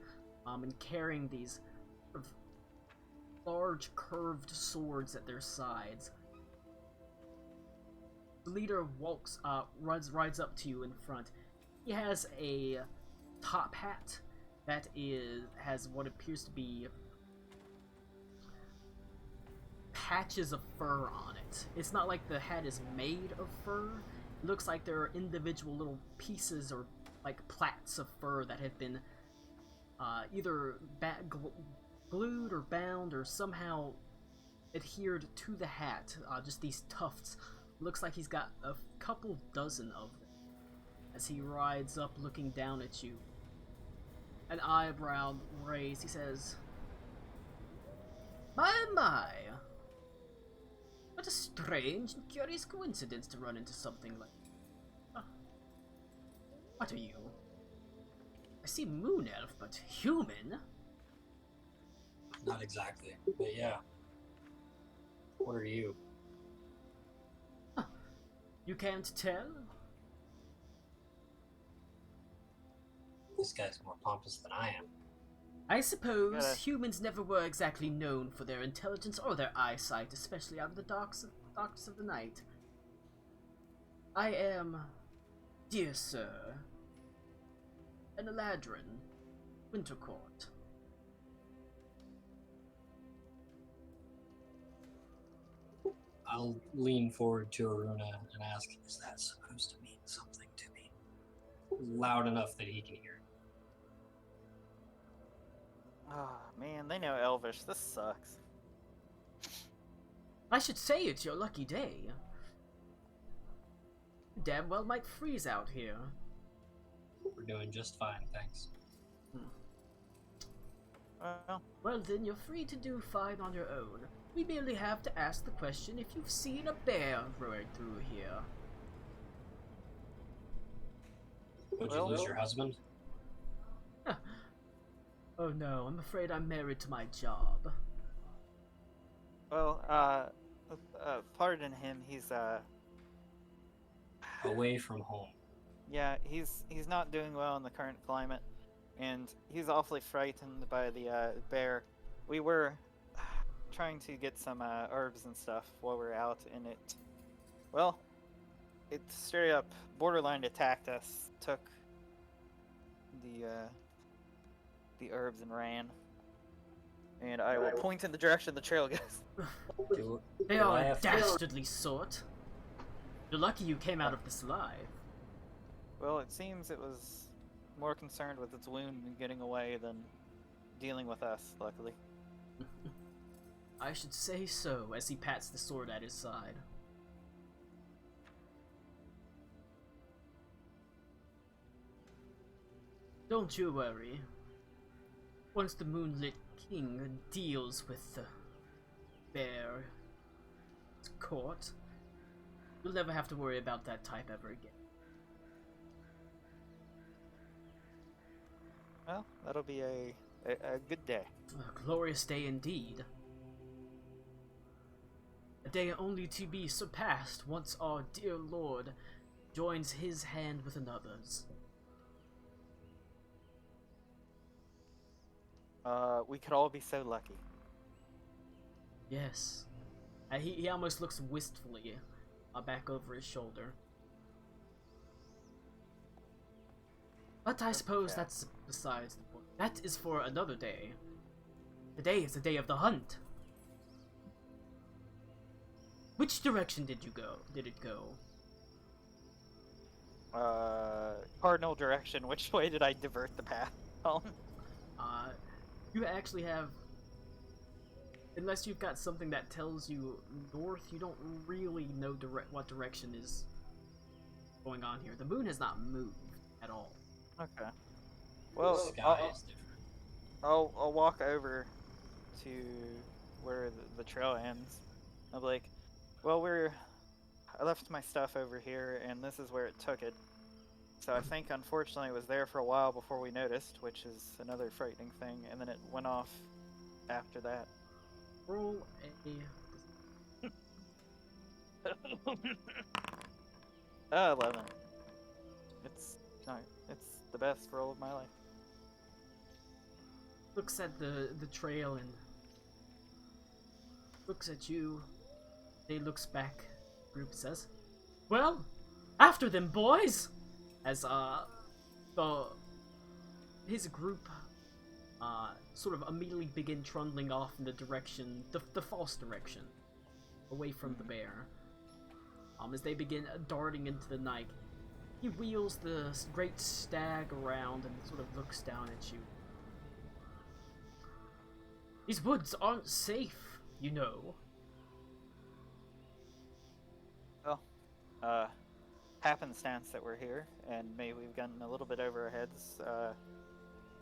and carrying these sort of large curved swords at their sides. The leader rides up to you in front. He has a top hat that has what appears to be patches of fur on it. It's not like the hat is made of fur. It looks like there are individual little pieces or like plaits of fur that have been either glued or bound or somehow adhered to the hat. Just these tufts. Looks like he's got a couple dozen of them as he rides up looking down at you. An eyebrow raised, he says, My, what a strange and curious coincidence to run into something like that. What are you? I see moon elf, but human? Not exactly, but yeah. What are you? Huh. You can't tell? This guy's more pompous than I am. I suppose humans never were exactly known for their intelligence or their eyesight, especially out of the darkness of the night. I am, dear sir, an Eladrin, Wintercourt. I'll lean forward to Aruna and ask, is that supposed to mean something to me? Loud enough that he can hear. Oh, man, they know Elvish. This sucks. I should say it's your lucky day. You damn well might freeze out here. We're doing just fine, thanks. Well, then you're free to do fine on your own. We merely have to ask the question if you've seen a bear roaring through here. Would you lose your husband? Oh no, I'm afraid I'm married to my job. well, pardon him. He's Away from home. yeah, he's not doing well in the current climate, and he's awfully frightened by the bear. We were trying to get some herbs and stuff while we were out, and it straight up borderline attacked us, took the herbs and ran. And I will point in the direction the trail goes. They are a dastardly sort. You're lucky you came out of this alive. Well, it seems it was more concerned with its wound and getting away than dealing with us, luckily. I should say so, as he pats the sword at his side. Don't you worry. Once the Moonlit King deals with the bear court, you'll never have to worry about that type ever again. Well, that'll be a good day. A glorious day indeed. A day only to be surpassed once our dear Lord joins his hand with another's. We could all be so lucky. Yes. He almost looks wistfully back over his shoulder. But I suppose that's besides the point. That is for another day. Today is the day of the hunt. Which direction did you go? Did it go? Cardinal direction. Which way did I divert the path? You actually have, unless you've got something that tells you north, you don't really know what direction is going on here. The moon has not moved at all. Okay. Well, The sky is different. I'll walk over to where the trail ends. I'll be like, well, I left my stuff over here, and this is where it took it. So I think, unfortunately, it was there for a while before we noticed, which is another frightening thing, and then it went off after that. Roll a... 11. It's the best roll of my life. Looks at the trail and looks at you. They looks back. Group says, "Well, after them, boys!" As his group sort of immediately begin trundling off in the direction, the false direction, away from the bear. As they begin darting into the night, he wheels the great stag around and sort of looks down at you. "These woods aren't safe, you know." Well, happenstance that we're here, and maybe we've gotten a little bit over our heads.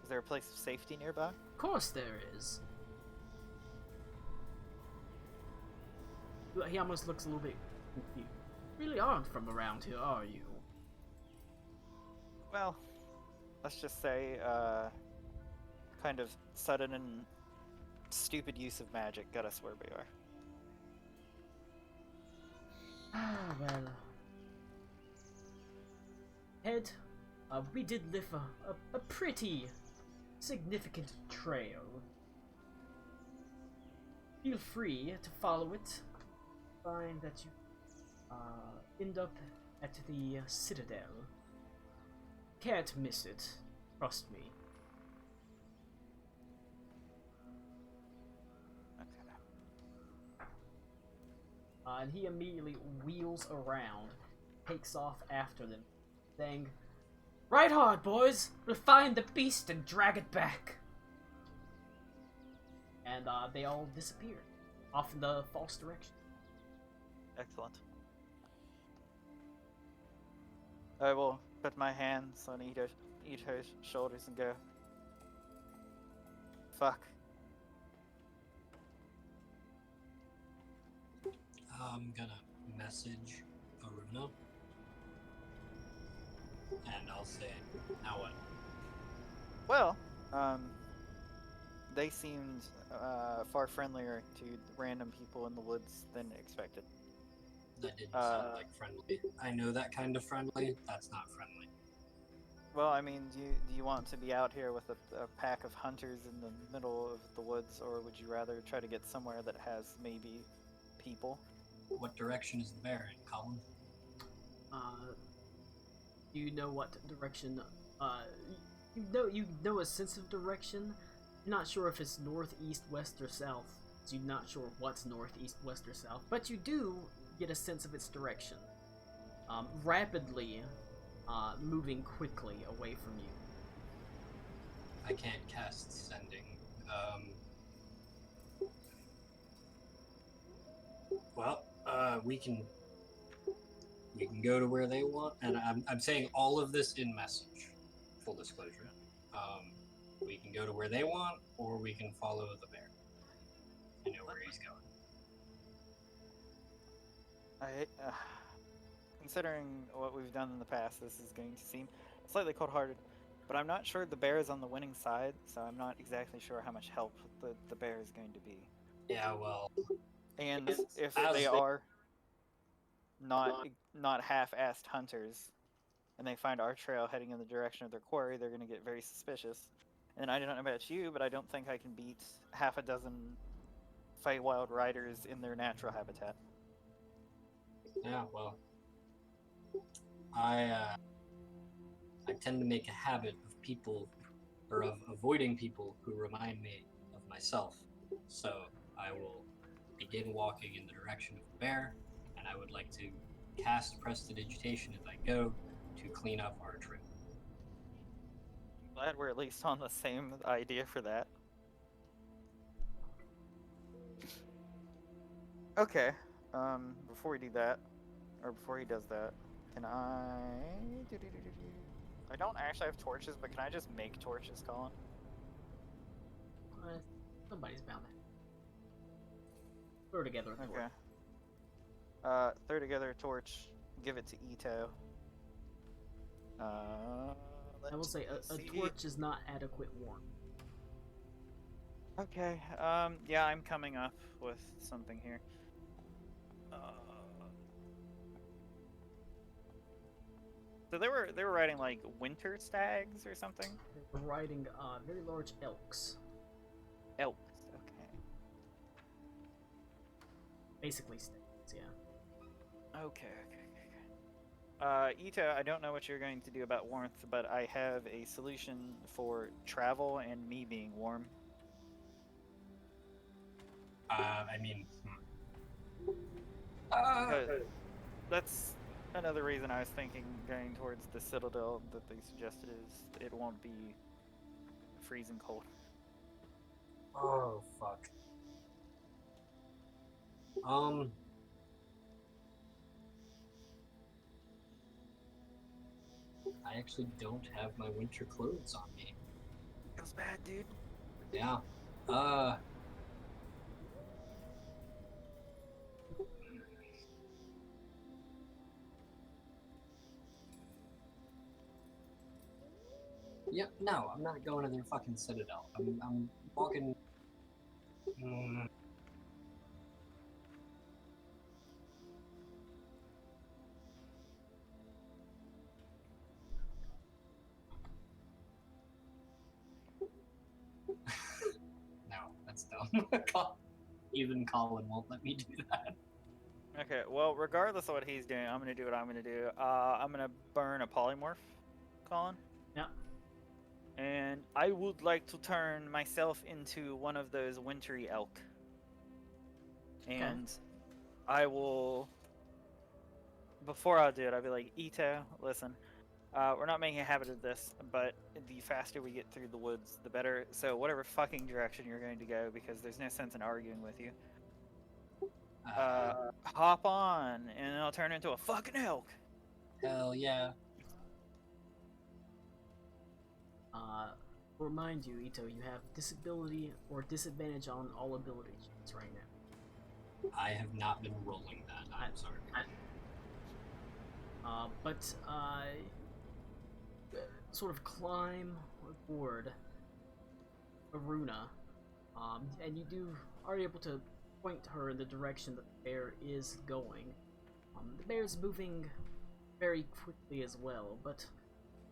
Is there a place of safety nearby? "Of course there is." He almost looks a little bit confused. "You really aren't from around here, are you?" Well, let's just say, kind of sudden and stupid use of magic got us where we are. Ah, well. Ed, we did live a pretty significant trail. Feel free to follow it. Find that you end up at the Citadel. Can't miss it. Trust me. Okay. And he immediately wheels around, takes off after them, saying, "Right hard, boys! We'll find the beast and drag it back!" And they all disappear, off in the false direction. Excellent. I will put my hands on Ito's shoulders and go, "Fuck." I'm gonna message Aruna, and I'll say, "Now what?" Well, they seemed far friendlier to random people in the woods than expected. That didn't sound like friendly. I know that kind of friendly. That's not friendly. Well, I mean, do you want to be out here with a pack of hunters in the middle of the woods, or would you rather try to get somewhere that has maybe people? What direction is the bear in, Colin? Do you know what direction? You know a sense of direction. You're not sure if it's north, east, west, or south. So you're not sure what's north, east, west, or south, but you do get a sense of its direction. Rapidly, moving quickly away from you. I can't cast sending. Well, we can go to where they want, and I'm saying all of this in message. Full disclosure. We can go to where they want, or we can follow the bear. I know where he's going. Considering what we've done in the past, this is going to seem slightly cold-hearted, but I'm not sure the bear is on the winning side, so I'm not exactly sure how much help the bear is going to be. Yeah, well, And if they are not half-assed hunters, and they find our trail heading in the direction of their quarry, they're going to get very suspicious. And I don't know about you, but I don't think I can beat half a dozen Feywild riders in their natural habitat. yeah, well, I tend to make a habit of people, or of avoiding people who remind me of myself. So I will begin walking in the direction of the bear, and I would like to cast Prestidigitation as I go to clean up our trail. Glad we're at least on the same idea for that. Okay, before we do that, or before he does that, can I don't actually have torches, but can I just make torches, Colin? Somebody's bound to. Throw together a torch. Okay. Throw together a torch, give it to Ito. I will say a torch is not adequate warmth. Okay, yeah, I'm coming up with something here. So they were riding like winter stags or something? They're riding very large elks. Elks, okay. basically stays, yeah. Okay. Ito, I don't know what you're going to do about warmth, but I have a solution for travel and me being warm. I mean, 'Cause that's another reason I was thinking going towards the Citadel that they suggested is it won't be freezing cold. oh fuck. I actually don't have my winter clothes on me. Feels bad, dude. Yeah. Yeah, no, I'm not going to their fucking citadel. I'm walking. No, that's dumb. Even Colin won't let me do that. Okay, well, regardless of what he's doing, I'm gonna do what I'm gonna do. I'm gonna burn a polymorph, Colin. Yeah. And I would like to turn myself into one of those wintry elk. And I will. Before I do it, I'll be like, Ito, listen, we're not making a habit of this, but the faster we get through the woods, the better. So, whatever fucking direction you're going to go, because there's no sense in arguing with you, hop on, and I'll turn into a fucking elk. Hell yeah. Remind you, Ito, you have disability or disadvantage on all ability checks right now. I have not been rolling that. I'm sorry. But sort of climb aboard Aruna, and you are able to point her in the direction that the bear is going. The bear's moving very quickly as well, but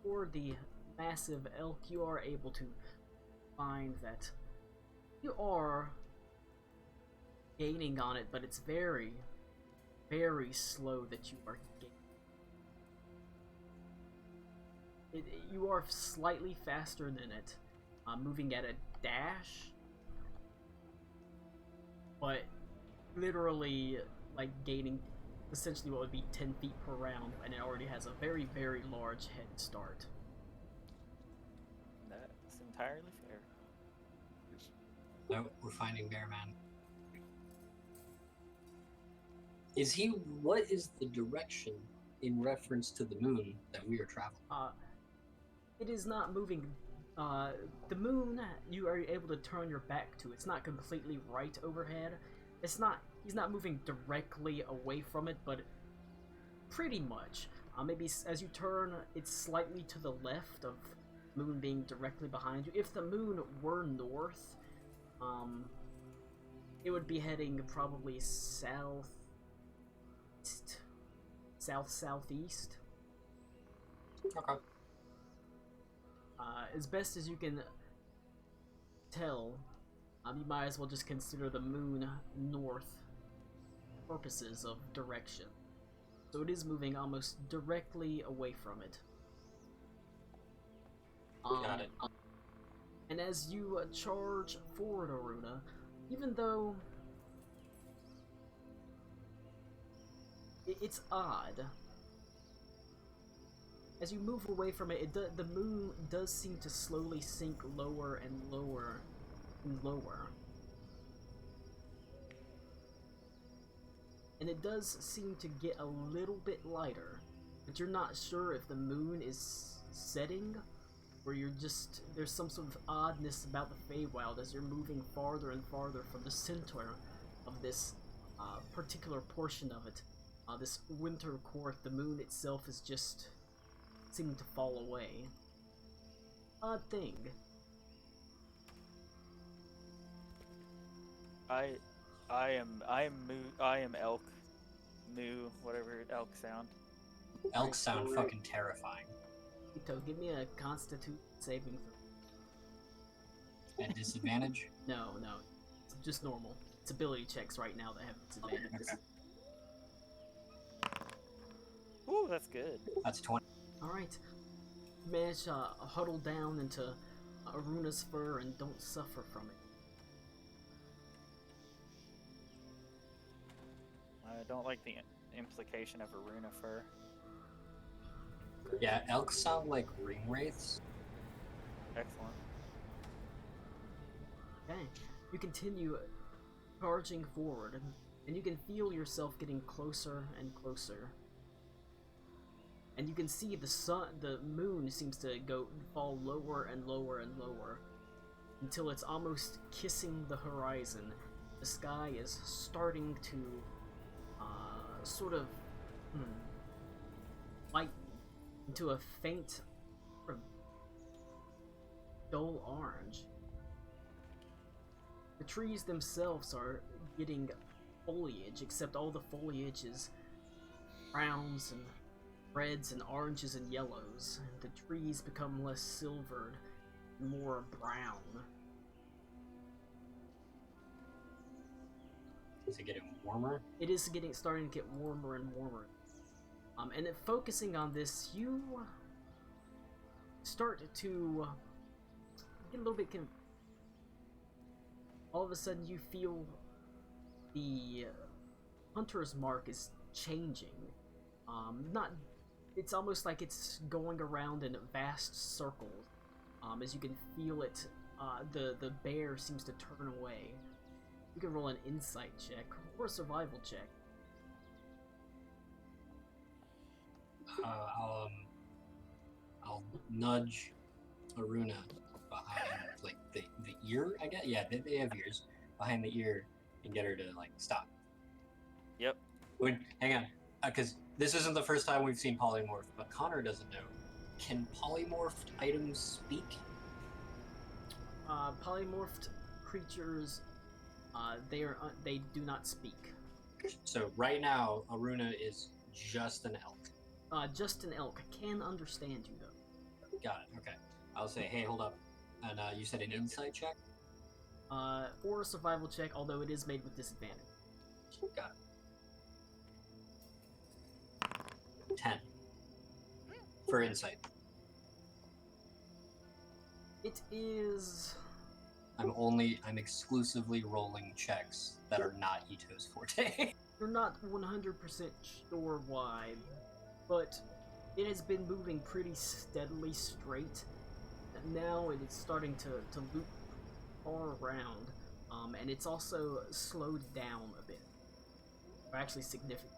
for the massive elk, you are able to find that you are gaining on it, but it's very, very slow that you are gaining. You are slightly faster than it, moving at a dash, but literally like gaining essentially what would be 10 feet per round, and it already has a very, very large head start. That's entirely fair. No, we're finding Bear Man. What is the direction in reference to the moon that we are traveling? It is not moving. The moon, you are able to turn your back to. It's not completely right overhead. He's not moving directly away from it, but pretty much. Maybe as you turn, it's slightly to the left of moon being directly behind you. If the moon were north, it would be heading probably southeast. Okay. As best as you can tell, you might as well just consider the moon north purposes of direction. So it is moving almost directly away from it. Got it. And as you charge forward, Aruna, even though it's odd, as you move away from it, the moon does seem to slowly sink lower and lower and lower. And it does seem to get a little bit lighter, but you're not sure if the moon is setting, or there's some sort of oddness about the Feywild as you're moving farther and farther from the center of this particular portion of it. This winter court, the moon itself is just seeming to fall away. Odd thing. I am elk. Moo, whatever elk sound. Elks sound fucking terrifying. Ito, give me a Constitution saving throw. At disadvantage? No, it's just normal. It's ability checks right now that have disadvantages. Okay. Ooh, that's good. That's 20. Alright. You manage to huddle down into Aruna's fur and don't suffer from it. I don't like the implication of Aruna fur. Yeah, elks sound like ring wraiths. Excellent. Okay. You continue charging forward, and you can feel yourself getting closer and closer. And you can see the moon seems to fall lower and lower and lower until it's almost kissing the horizon. The sky is starting to sort of light into a faint dull orange. The trees themselves are getting foliage, except all the foliage is browns and reds and oranges and yellows. The trees become less silvered, more brown. Is it getting warmer? It is starting to get warmer and warmer. And focusing on this, you start to get a little bit all of a sudden you feel the hunter's mark is changing. It's almost like it's going around in vast circles. As you can feel it, the bear seems to turn away. You can roll an insight check or a survival check. I'll nudge Aruna behind, like, the ear, I guess? Yeah, they have ears. Behind the ear and get her to, like, stop. Yep. Hang on, because this isn't the first time we've seen polymorph, but Connor doesn't know. Can polymorphed items speak? Polymorphed creatures, they do not speak. So right now, Aruna is just an elk. Just an elk can understand you though. Got it. Okay. I'll say, hey, hold up. And you said an insight check? Or a survival check, although it is made with disadvantage. Got it. 10 for insight. It is. I'm exclusively rolling checks that are not Ito's forte. You're not 100% sure why, but it has been moving pretty steadily straight. And now it is starting to loop far around, and it's also slowed down a bit. Or actually significantly.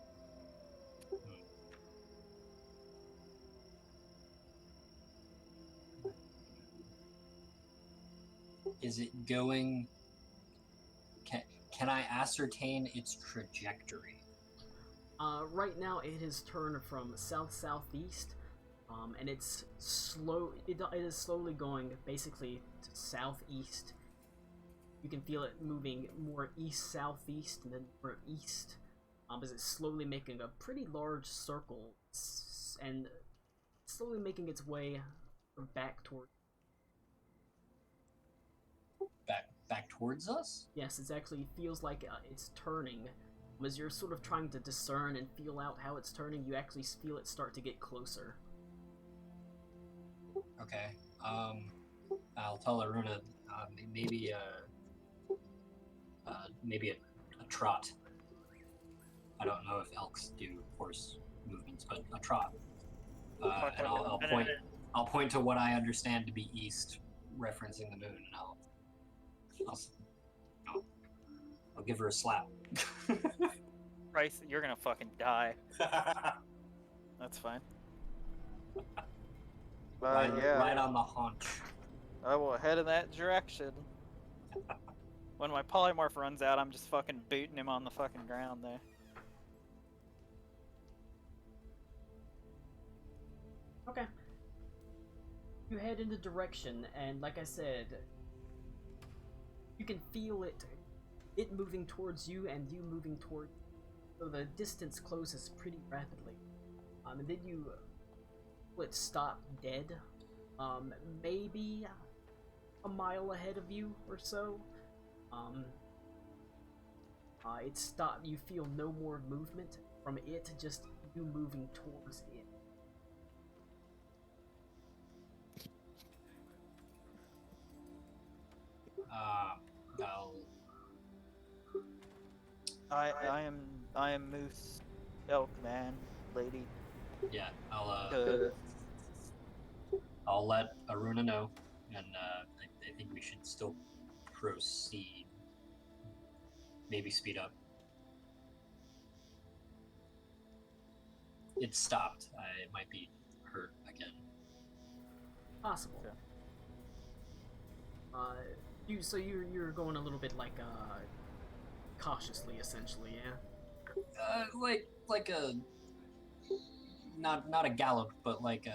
Is it going... Can I ascertain its trajectory? Right now it has turned from south-southeast, and it's slow. It is slowly going basically to southeast. You can feel it moving more east-southeast and then more east, as it's slowly making a pretty large circle and slowly making its way back toward. Back towards us? Yes, it actually feels like it's turning. As you're sort of trying to discern and feel out how it's turning, you actually feel it start to get closer. Okay. I'll tell Aruna maybe a trot. I don't know if elks do horse movements, but a trot. And I'll point to what I understand to be east, referencing the moon, and I'll give her a slap. Bryce, you're gonna fucking die. That's fine. Right on the haunch. I will head in that direction. When my polymorph runs out, I'm just fucking booting him on the fucking ground there. Okay. You head in the direction, and like I said, you can feel it moving towards you and you moving toward. So the distance closes pretty rapidly. And then you would stop dead. Maybe a mile ahead of you or so. It stopped. You feel no more movement from it, just you moving towards it. I'll I am Moose, elk man, lady. yeah, I'll Duh. I'll let Aruna know, and I think we should still proceed. Maybe speed up. It stopped. It might be hurt again. Possible. Okay. You're going a little bit like cautiously, essentially, yeah. Like a not a gallop, but like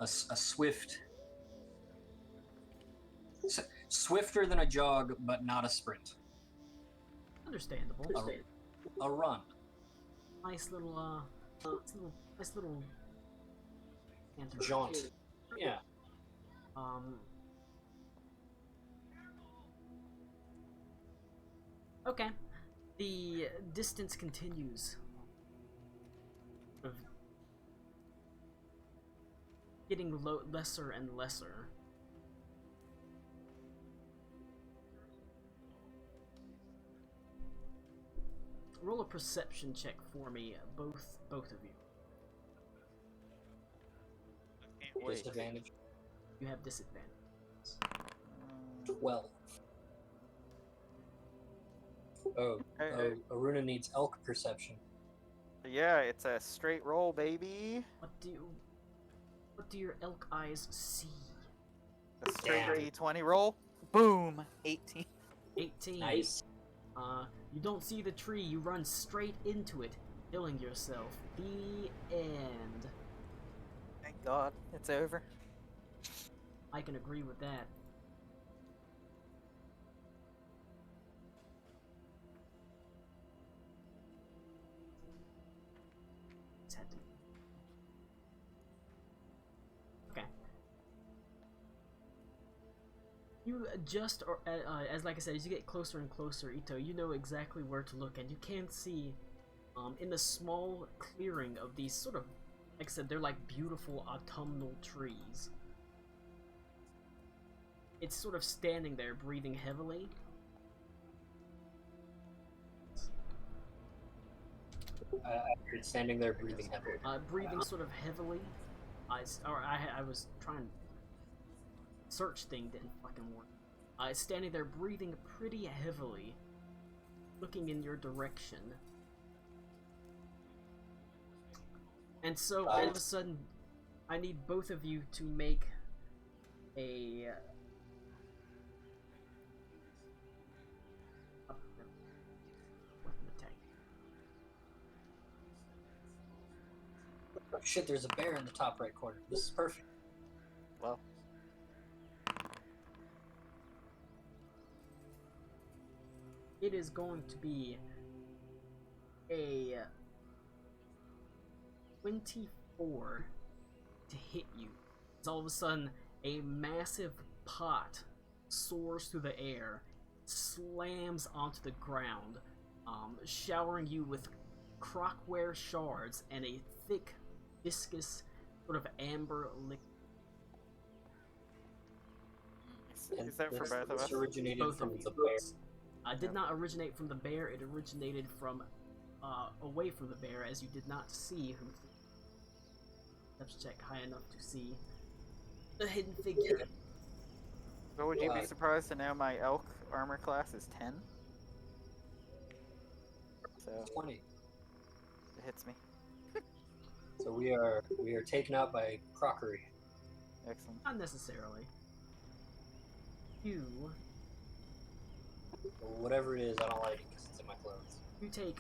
a swift, swifter than a jog, but not a sprint. Understandable. A run. Nice little nice little canter. Jaunt. Yeah. Okay. The distance continues. Of getting lesser and lesser. Roll a perception check for me, both of you. Wait. Disadvantage. You have disadvantage. 12. Oh, Aruna needs elk perception. Yeah, it's a straight roll, baby. What do your elk eyes see? A straight Damn. D20 roll. Boom. 18. 18. Nice. You don't see the tree, you run straight into it, killing yourself. The end. Thank God, it's over. I can agree with that. Just had to- Okay. You adjust, or as like I said, as you get closer and closer, Ito, you know exactly where to look, and you can see, in the small clearing of these sort of, like I said, they're like beautiful autumnal trees. It's sort of standing there, breathing heavily. After standing there breathing heavily. Breathing sort of heavily. I was trying. Search thing didn't fucking work. Standing there, breathing pretty heavily, looking in your direction. And so all of a sudden, I need both of you to make a. Oh shit, there's a bear in the top right corner. This is perfect. Well. It is going to be a 24 to hit you. It's all of a sudden a massive pot soars through the air, slams onto the ground, showering you with crockware shards and a thick, viscous, sort of amber liquid. Is that for both of us? Originated Both from of you. the bear. Did not originate from the bear, it originated from away from the bear, as you did not see who. Let's check high enough to see the hidden figure. But would you be surprised to know my elk armor class is 10? So 20. it hits me. So we are taken out by crockery. Excellent. Not necessarily. You Whatever it is, I don't like it because it's in my clothes. You take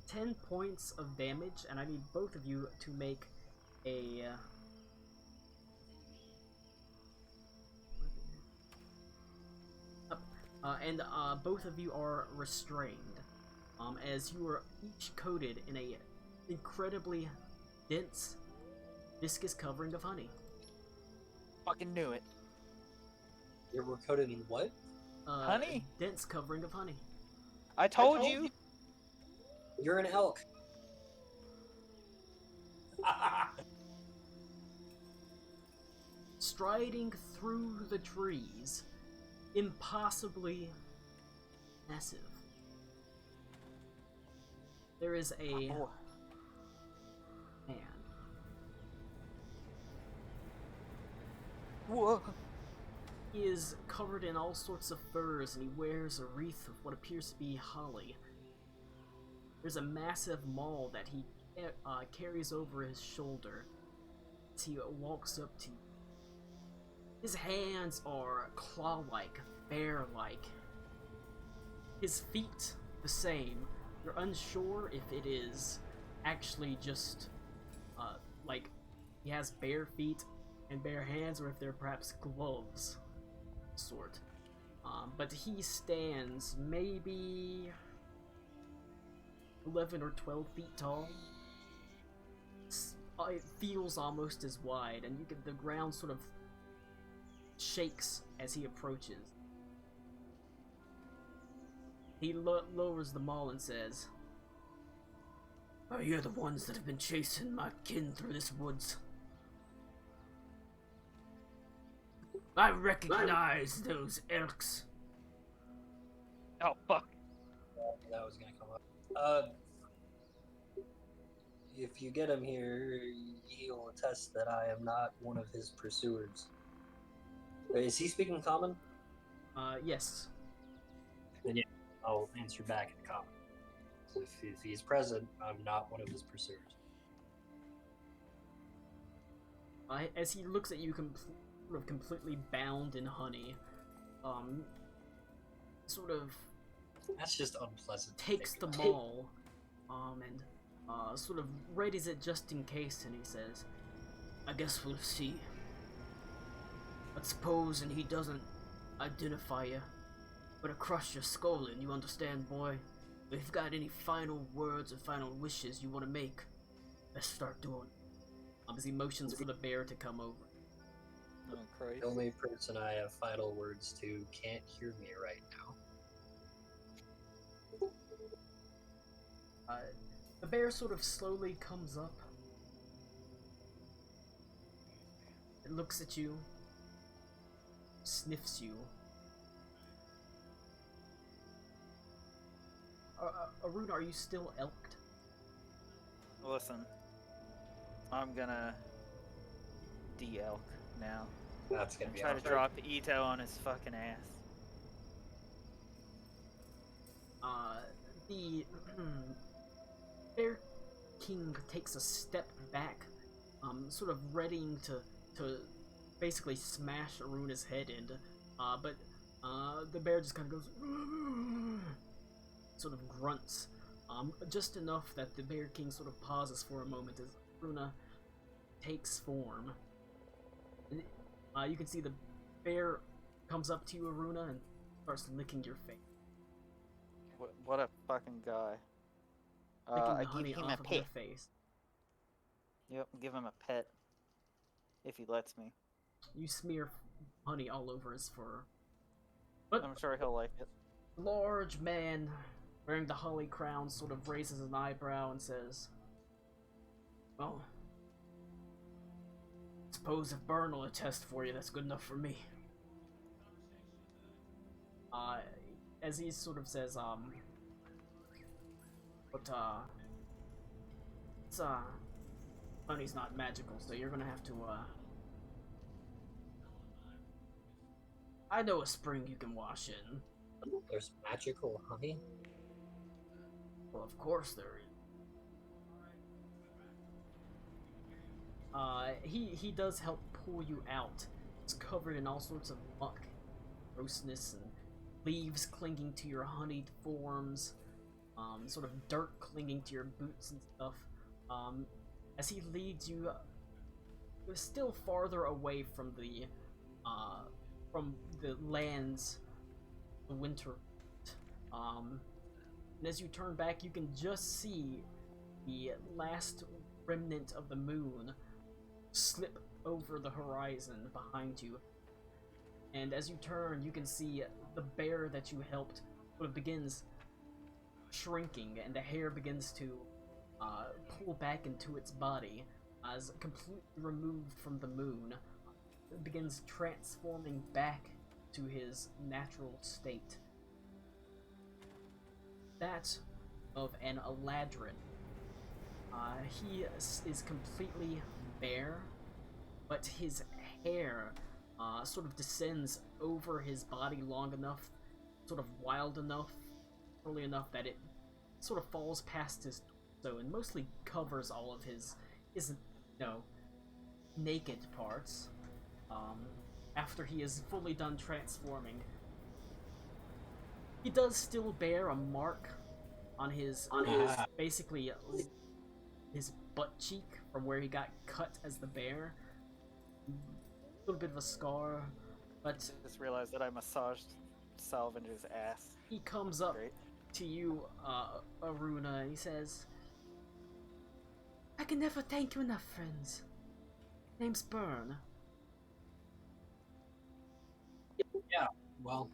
10 points of damage, and I need both of you to make a. Both of you are restrained, as you are each coated in a incredibly dense, viscous covering of honey. Fucking knew it. We're coated in what? Honey? Dense covering of honey. I told you. You're an elk. Striding through the trees, impossibly massive. There is a Oh, man. whoa. He is covered in all sorts of furs, and he wears a wreath of what appears to be holly. There's a massive maul that he carries over his shoulder as he walks up to you. His hands are claw-like, bear-like. His feet, the same. You're unsure if it is actually just, like, he has bare feet and bare hands, or if they're perhaps gloves, sort. But he stands maybe 11 or 12 feet tall. It feels almost as wide, and the ground sort of shakes as he approaches. He lowers the maul and says, "Are you the ones that have been chasing my kin through this woods? I recognize those elks." Oh, fuck. That was gonna come up. If you get him here, he'll attest that I am not one of his pursuers. Is he speaking common? Yes. Then yeah, I'll answer back in common. If he's present, I'm not one of his pursuers. As he looks at you completely bound in honey, sort of That's just unpleasant. takes the maul, and sort of readies it just in case, and he says, "I guess we'll see. But supposing he doesn't identify you, but crush your skull in, you understand, boy? If you've got any final words or final wishes you want to make, let's start doing." As he motions for the bear to come over. Oh, Christ. The only person I have final words to can't hear me right now. The bear sort of slowly comes up. It looks at you, sniffs you. Aruna, are you still elked? Listen, I'm gonna de-elk now. That's gonna be Try to awkward. drop Ito on his fucking ass. The Bear King takes a step back, sort of readying to basically smash Aruna's head in, but the bear just kind of goes, sort of grunts, just enough that the Bear King sort of pauses for a moment as Aruna takes form. And, you can see the bear comes up to you, Aruna, and starts licking your face. What a fucking guy. Licking I the give honey him off a of your pet. face. Yep, give him a pet. If he lets me. You smear honey all over his fur. But I'm sure he'll like it. the large man wearing the holly crown sort of raises an eyebrow and says, "Well, suppose if Byrne will attest for you, that's good enough for me." As he sort of says, but, it's, honey's not magical, so you're gonna have to, I know a spring you can wash in. There's magical honey? Well, of course there is. He does help pull you out. It's covered in all sorts of muck, grossness, and leaves clinging to your honeyed forms, sort of dirt clinging to your boots and stuff. As he leads you still farther away from the lands, the winter. And as you turn back, you can just see the last remnant of the moon slip over the horizon behind you. and as you turn, you can see the bear that you helped sort of begins shrinking, and the hair begins to pull back into its body as completely removed from the moon. It begins transforming back to his natural state. That of an Eladrin. He is completely bare, but his hair sort of descends over his body long enough, sort of wild enough, early enough that it sort of falls past his torso and mostly covers all of his naked parts. After he is fully done transforming, he does still bear a mark on his basically his butt cheek from where he got cut as the bear. A little bit of a scar, but I just realized that I massaged Salvinger's ass. he comes up Great. to you, Aruna, and he says, "I can never thank you enough, friends. Name's Burn." Yeah, well,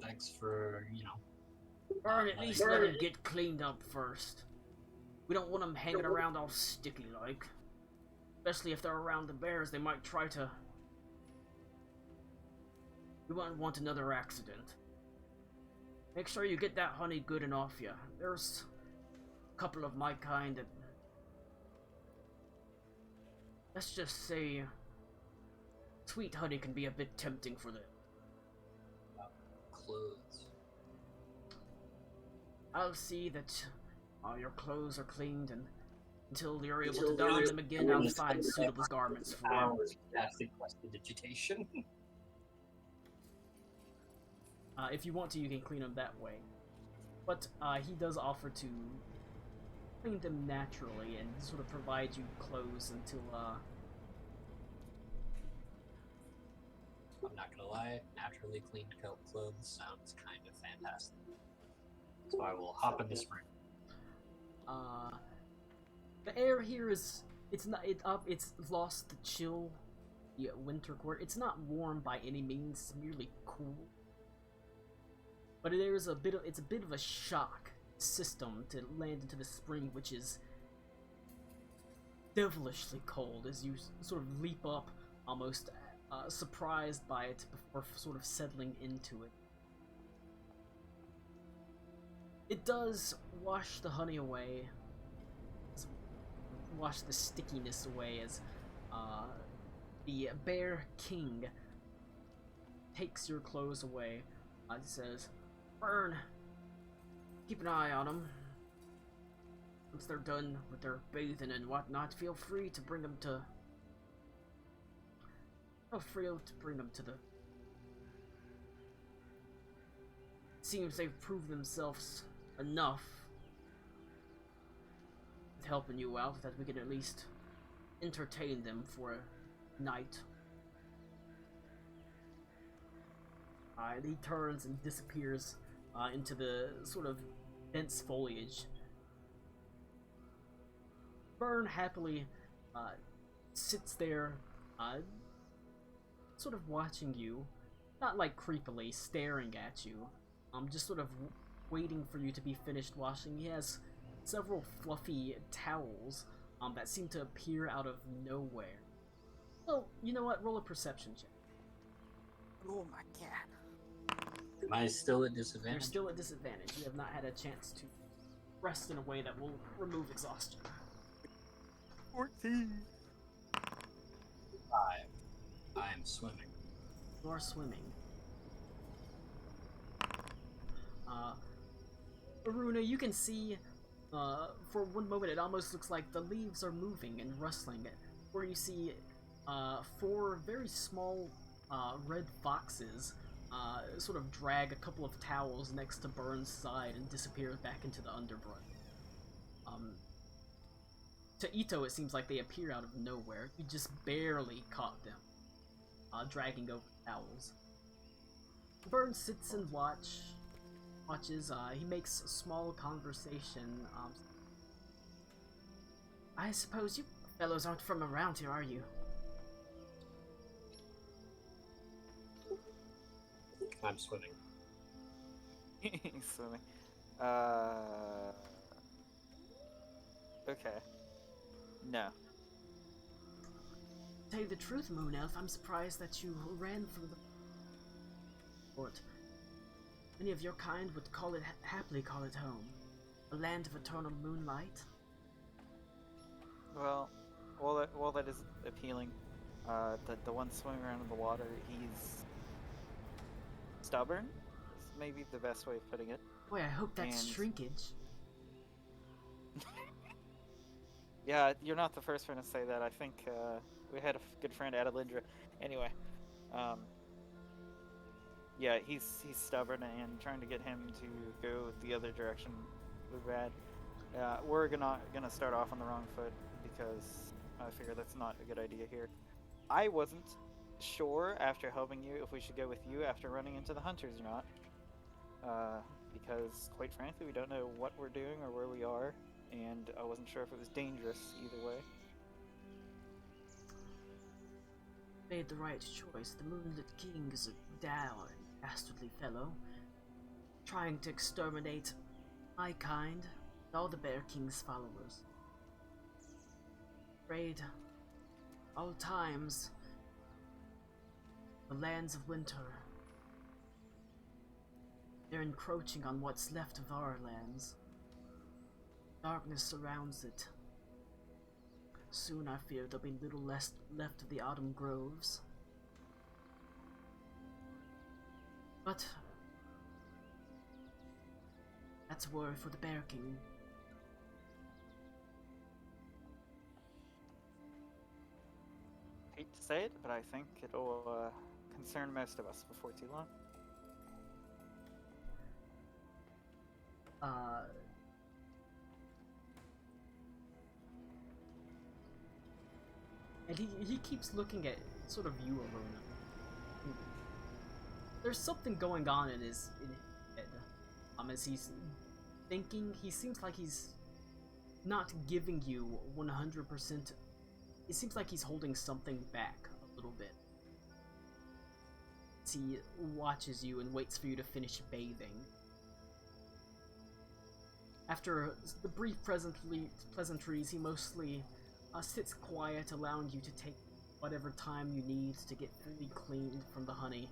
thanks for, Burn, at least let him get cleaned up first. We don't want him hanging around all sticky like. Especially if they're around the bears, they might try to... We wouldn't want another accident. Make sure you get that honey good and off you. There's a couple of my kind that... Let's just say... Sweet honey can be a bit tempting for them. Clothes. I'll see that your clothes are cleaned, and until you're able to don them again, I'll find suitable garments for you. Hours casting prestidigitation. If you want to, you can clean them that way. But he does offer to clean them naturally and sort of provide you clothes until I'm not gonna lie, naturally cleaned clothes sounds kind of fantastic. So I will hop in the spring. the air here is it's lost the chill, the winter court. It's not warm by any means, it's merely cool. But it's a bit of a shock system to land into the spring, which is devilishly cold as you sort of leap up, almost surprised by it before sort of settling into it. It does wash the honey away, wash the stickiness away as the Bear King takes your clothes away. It says, "Burn, keep an eye on them. Once they're done with their bathing and whatnot, feel free to bring them to the... Seems they've proved themselves enough with helping you out that we can at least entertain them for a night." He turns and disappears into the sort of dense foliage. Burn happily sits there, sort of watching you, not like creepily staring at you, just sort of waiting for you to be finished washing. He has several fluffy towels that seem to appear out of nowhere. So, you know what? Roll a perception check. Oh my god. Am I still at disadvantage? You're still at disadvantage. You have not had a chance to rest in a way that will remove exhaustion. 14. 5. I am swimming. You are swimming. Aruna, you can see, for one moment it almost looks like the leaves are moving and rustling, where you see 4 very small red foxes sort of drag a couple of towels next to Burn's side and disappear back into the underbrush. To Ito, it seems like they appear out of nowhere. You just barely caught them, dragging over towels. Burn sits and watches. He makes a small conversation. "I suppose you fellows aren't from around here, are you?" I'm swimming. He's swimming. Okay. No. To tell you the truth, Moon Elf, I'm surprised that you ran from the fort. Many of your kind would happily call it home. A land of eternal moonlight. Well, that is appealing. The one swimming around in the water, he's stubborn. Is maybe the best way of putting it. Boy, I hope that's And- shrinkage. Yeah, you're not the first one to say that. I think we had a good friend, Adelindra. Anyway, yeah, he's stubborn, and trying to get him to go the other direction was bad. We're gonna start off on the wrong foot because I figure that's not a good idea here. I wasn't sure after helping you if we should go with you after running into the hunters or not. Because quite frankly, we don't know what we're doing or where we are, and I wasn't sure if it was dangerous either way. Made the right choice. The Moonlit King is a dour and dastardly fellow, trying to exterminate my kind and all the Bear King's followers. Afraid, all times, the lands of winter. They're encroaching on what's left of our lands. Darkness surrounds it. Soon I fear there'll be little less left of the autumn groves. But that's a worry for the Bear King. Hate to say it, but I think it'll concern most of us before too long. And he keeps looking at sort of you, Aruna. There's something going on in his head. As he's thinking, he seems like he's not giving you 100%. It seems like he's holding something back a little bit. As he watches you and waits for you to finish bathing. After the brief pleasantries, he mostly sits quiet, allowing you to take whatever time you need to get fully cleaned from the honey.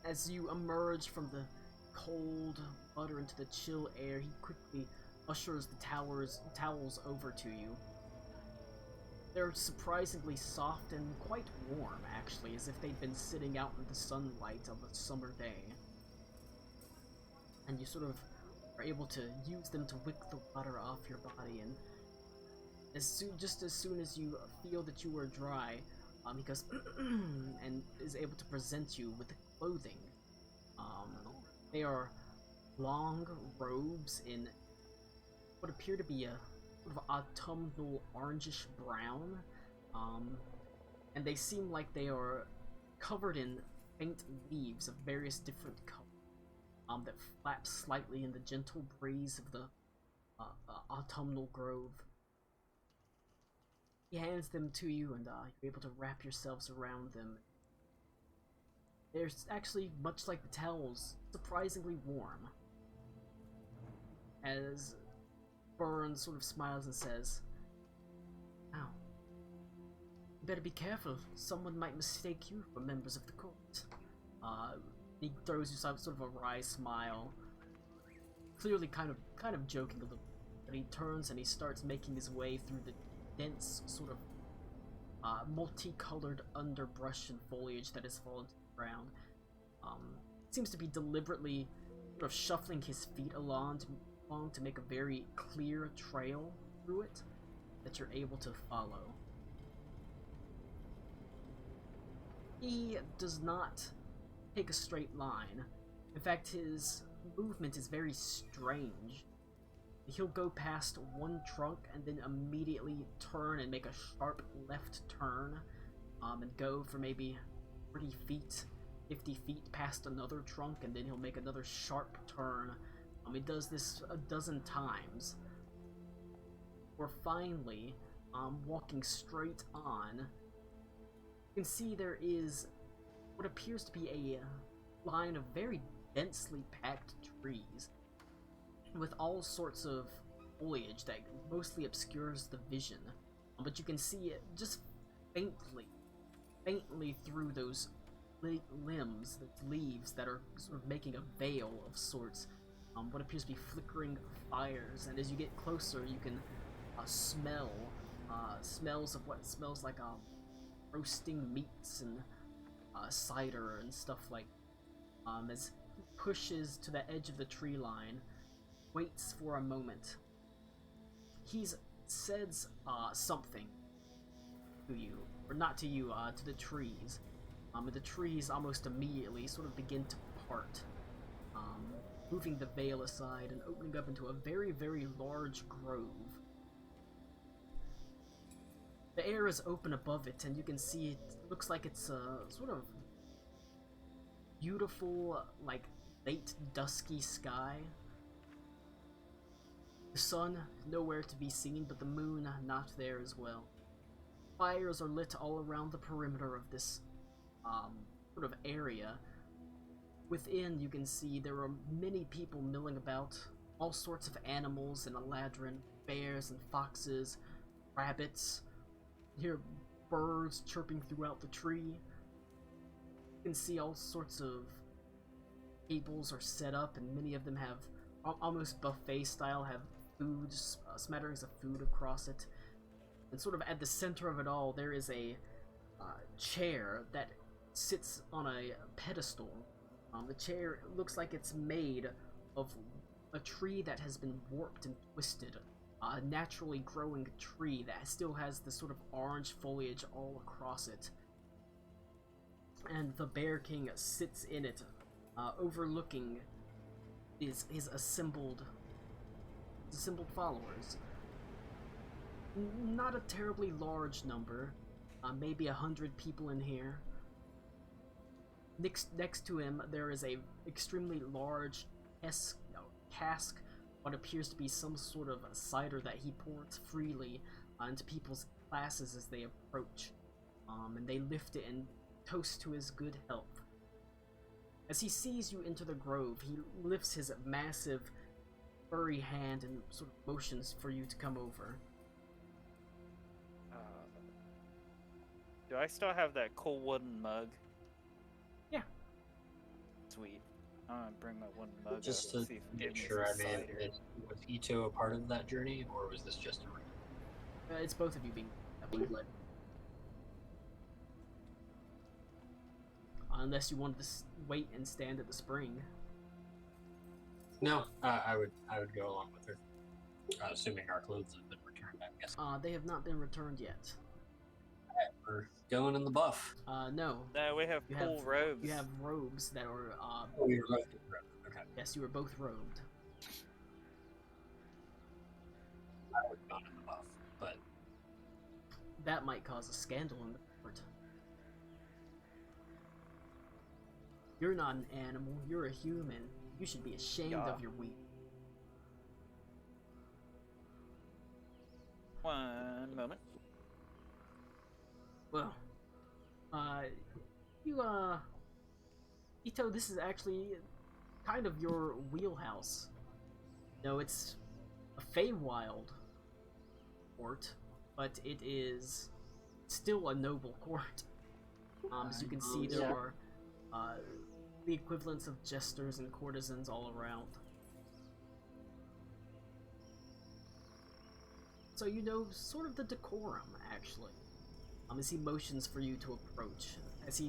As you emerge from the cold water into the chill air, he quickly ushers the towels over to you. They're surprisingly soft and quite warm, actually, as if they'd been sitting out in the sunlight of a summer day. And you sort of are able to use them to wick the water off your body, and just as soon as you feel that you are dry, he goes and is able to present you with the clothing. They are long robes in what appear to be a sort of autumnal orangish brown, and they seem like they are covered in faint leaves of various different colors. That flap slightly in the gentle breeze of the autumnal grove. He hands them to you, and you're able to wrap yourselves around them. They're actually, much like the towels, surprisingly warm. As Burns sort of smiles and says, "Ow. You better be careful. Someone might mistake you for members of the court." He throws you sort of a wry smile, clearly kind of joking a little. But he turns and he starts making his way through the dense sort of multicolored underbrush and foliage that has fallen to the ground. Seems to be deliberately sort of shuffling his feet along to make a very clear trail through it that you're able to follow. He does not take a straight line. In fact, his movement is very strange. He'll go past one trunk and then immediately turn and make a sharp left turn, and go for maybe 40 feet, 50 feet past another trunk, and then he'll make another sharp turn. He does this a dozen times. Or finally, walking straight on, you can see there is what appears to be a line of very densely packed trees with all sorts of foliage that mostly obscures the vision, but you can see it just faintly through those limbs, the leaves that are sort of making a veil of sorts, what appears to be flickering fires, and as you get closer you can smell smells of what smells like roasting meats and cider and stuff like as he pushes to the edge of the tree line, waits for a moment. He says something to you, or not to you, to the trees. And the trees almost immediately sort of begin to part, moving the veil aside and opening up into a very, very large grove. The air is open above it, and you can see it looks like it's a sort of beautiful, like, late dusky sky. The sun nowhere to be seen, but the moon not there as well. Fires are lit all around the perimeter of this sort of area. Within, you can see there are many people milling about, all sorts of animals in Aladrin, bears and foxes, rabbits. You hear birds chirping throughout the tree. You can see all sorts of tables are set up, and many of them have, almost buffet style, have food, smatterings of food across it. And sort of at the center of it all, there is a chair that sits on a pedestal. The chair looks like it's made of a tree that has been warped and twisted. A naturally growing tree that still has this sort of orange foliage all across it. And the Bear King sits in it, overlooking his assembled followers. Not a terribly large number, maybe 100 people in here. Next to him, there is a extremely large cask, what appears to be some sort of cider that he pours freely into people's glasses as they approach, and they lift it and toast to his good health. As he sees you enter the grove, he lifts his massive, furry hand and sort of motions for you to come over. Do I still have that cool wooden mug? Yeah. Sweet. I'm gonna bring my wooden mug Just up to and see if it make gives me sure, some cider. was Ito a part of that journey, or was this just a It's both of you being led. Unless you wanted to wait and stand at the spring. No, I would go along with her. Assuming our clothes have been returned, I guess. They have not been returned yet. We're going in the buff. No. No, we have cool robes. You have robes that are, Oh, we were both in the room. Okay. Yes, you were both robed. I would have gone in the buff, but That might cause a scandal in the court. You're not an animal, you're a human. You should be ashamed of your weak. One moment. Well, Ito, this is actually kind of your wheelhouse. No, it's a Feywild court, but it is still a noble court. As you can see, there are the equivalents of jesters and courtesans all around. So you know sort of the decorum, actually. As he motions for you to approach, as he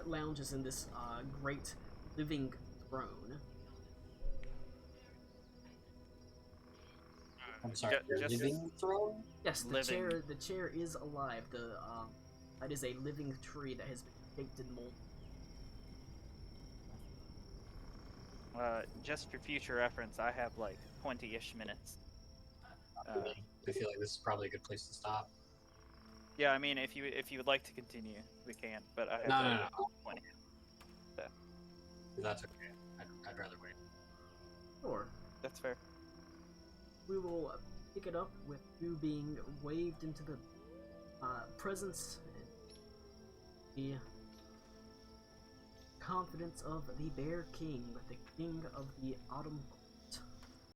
lounges in this great living throne. I'm sorry, Just- living throne? Yes, the Living. chair is alive. That is a living tree that has been shaped and molded. Just for future reference, I have like 20-ish minutes. I feel like this is probably a good place to stop. Yeah, I mean, if you would like to continue, we can. But I have No. 20. That's okay. I'd rather wait. Sure. That's fair. We will pick it up with you being waved into the presence. The confidence of the Bear King, the king of the Autumn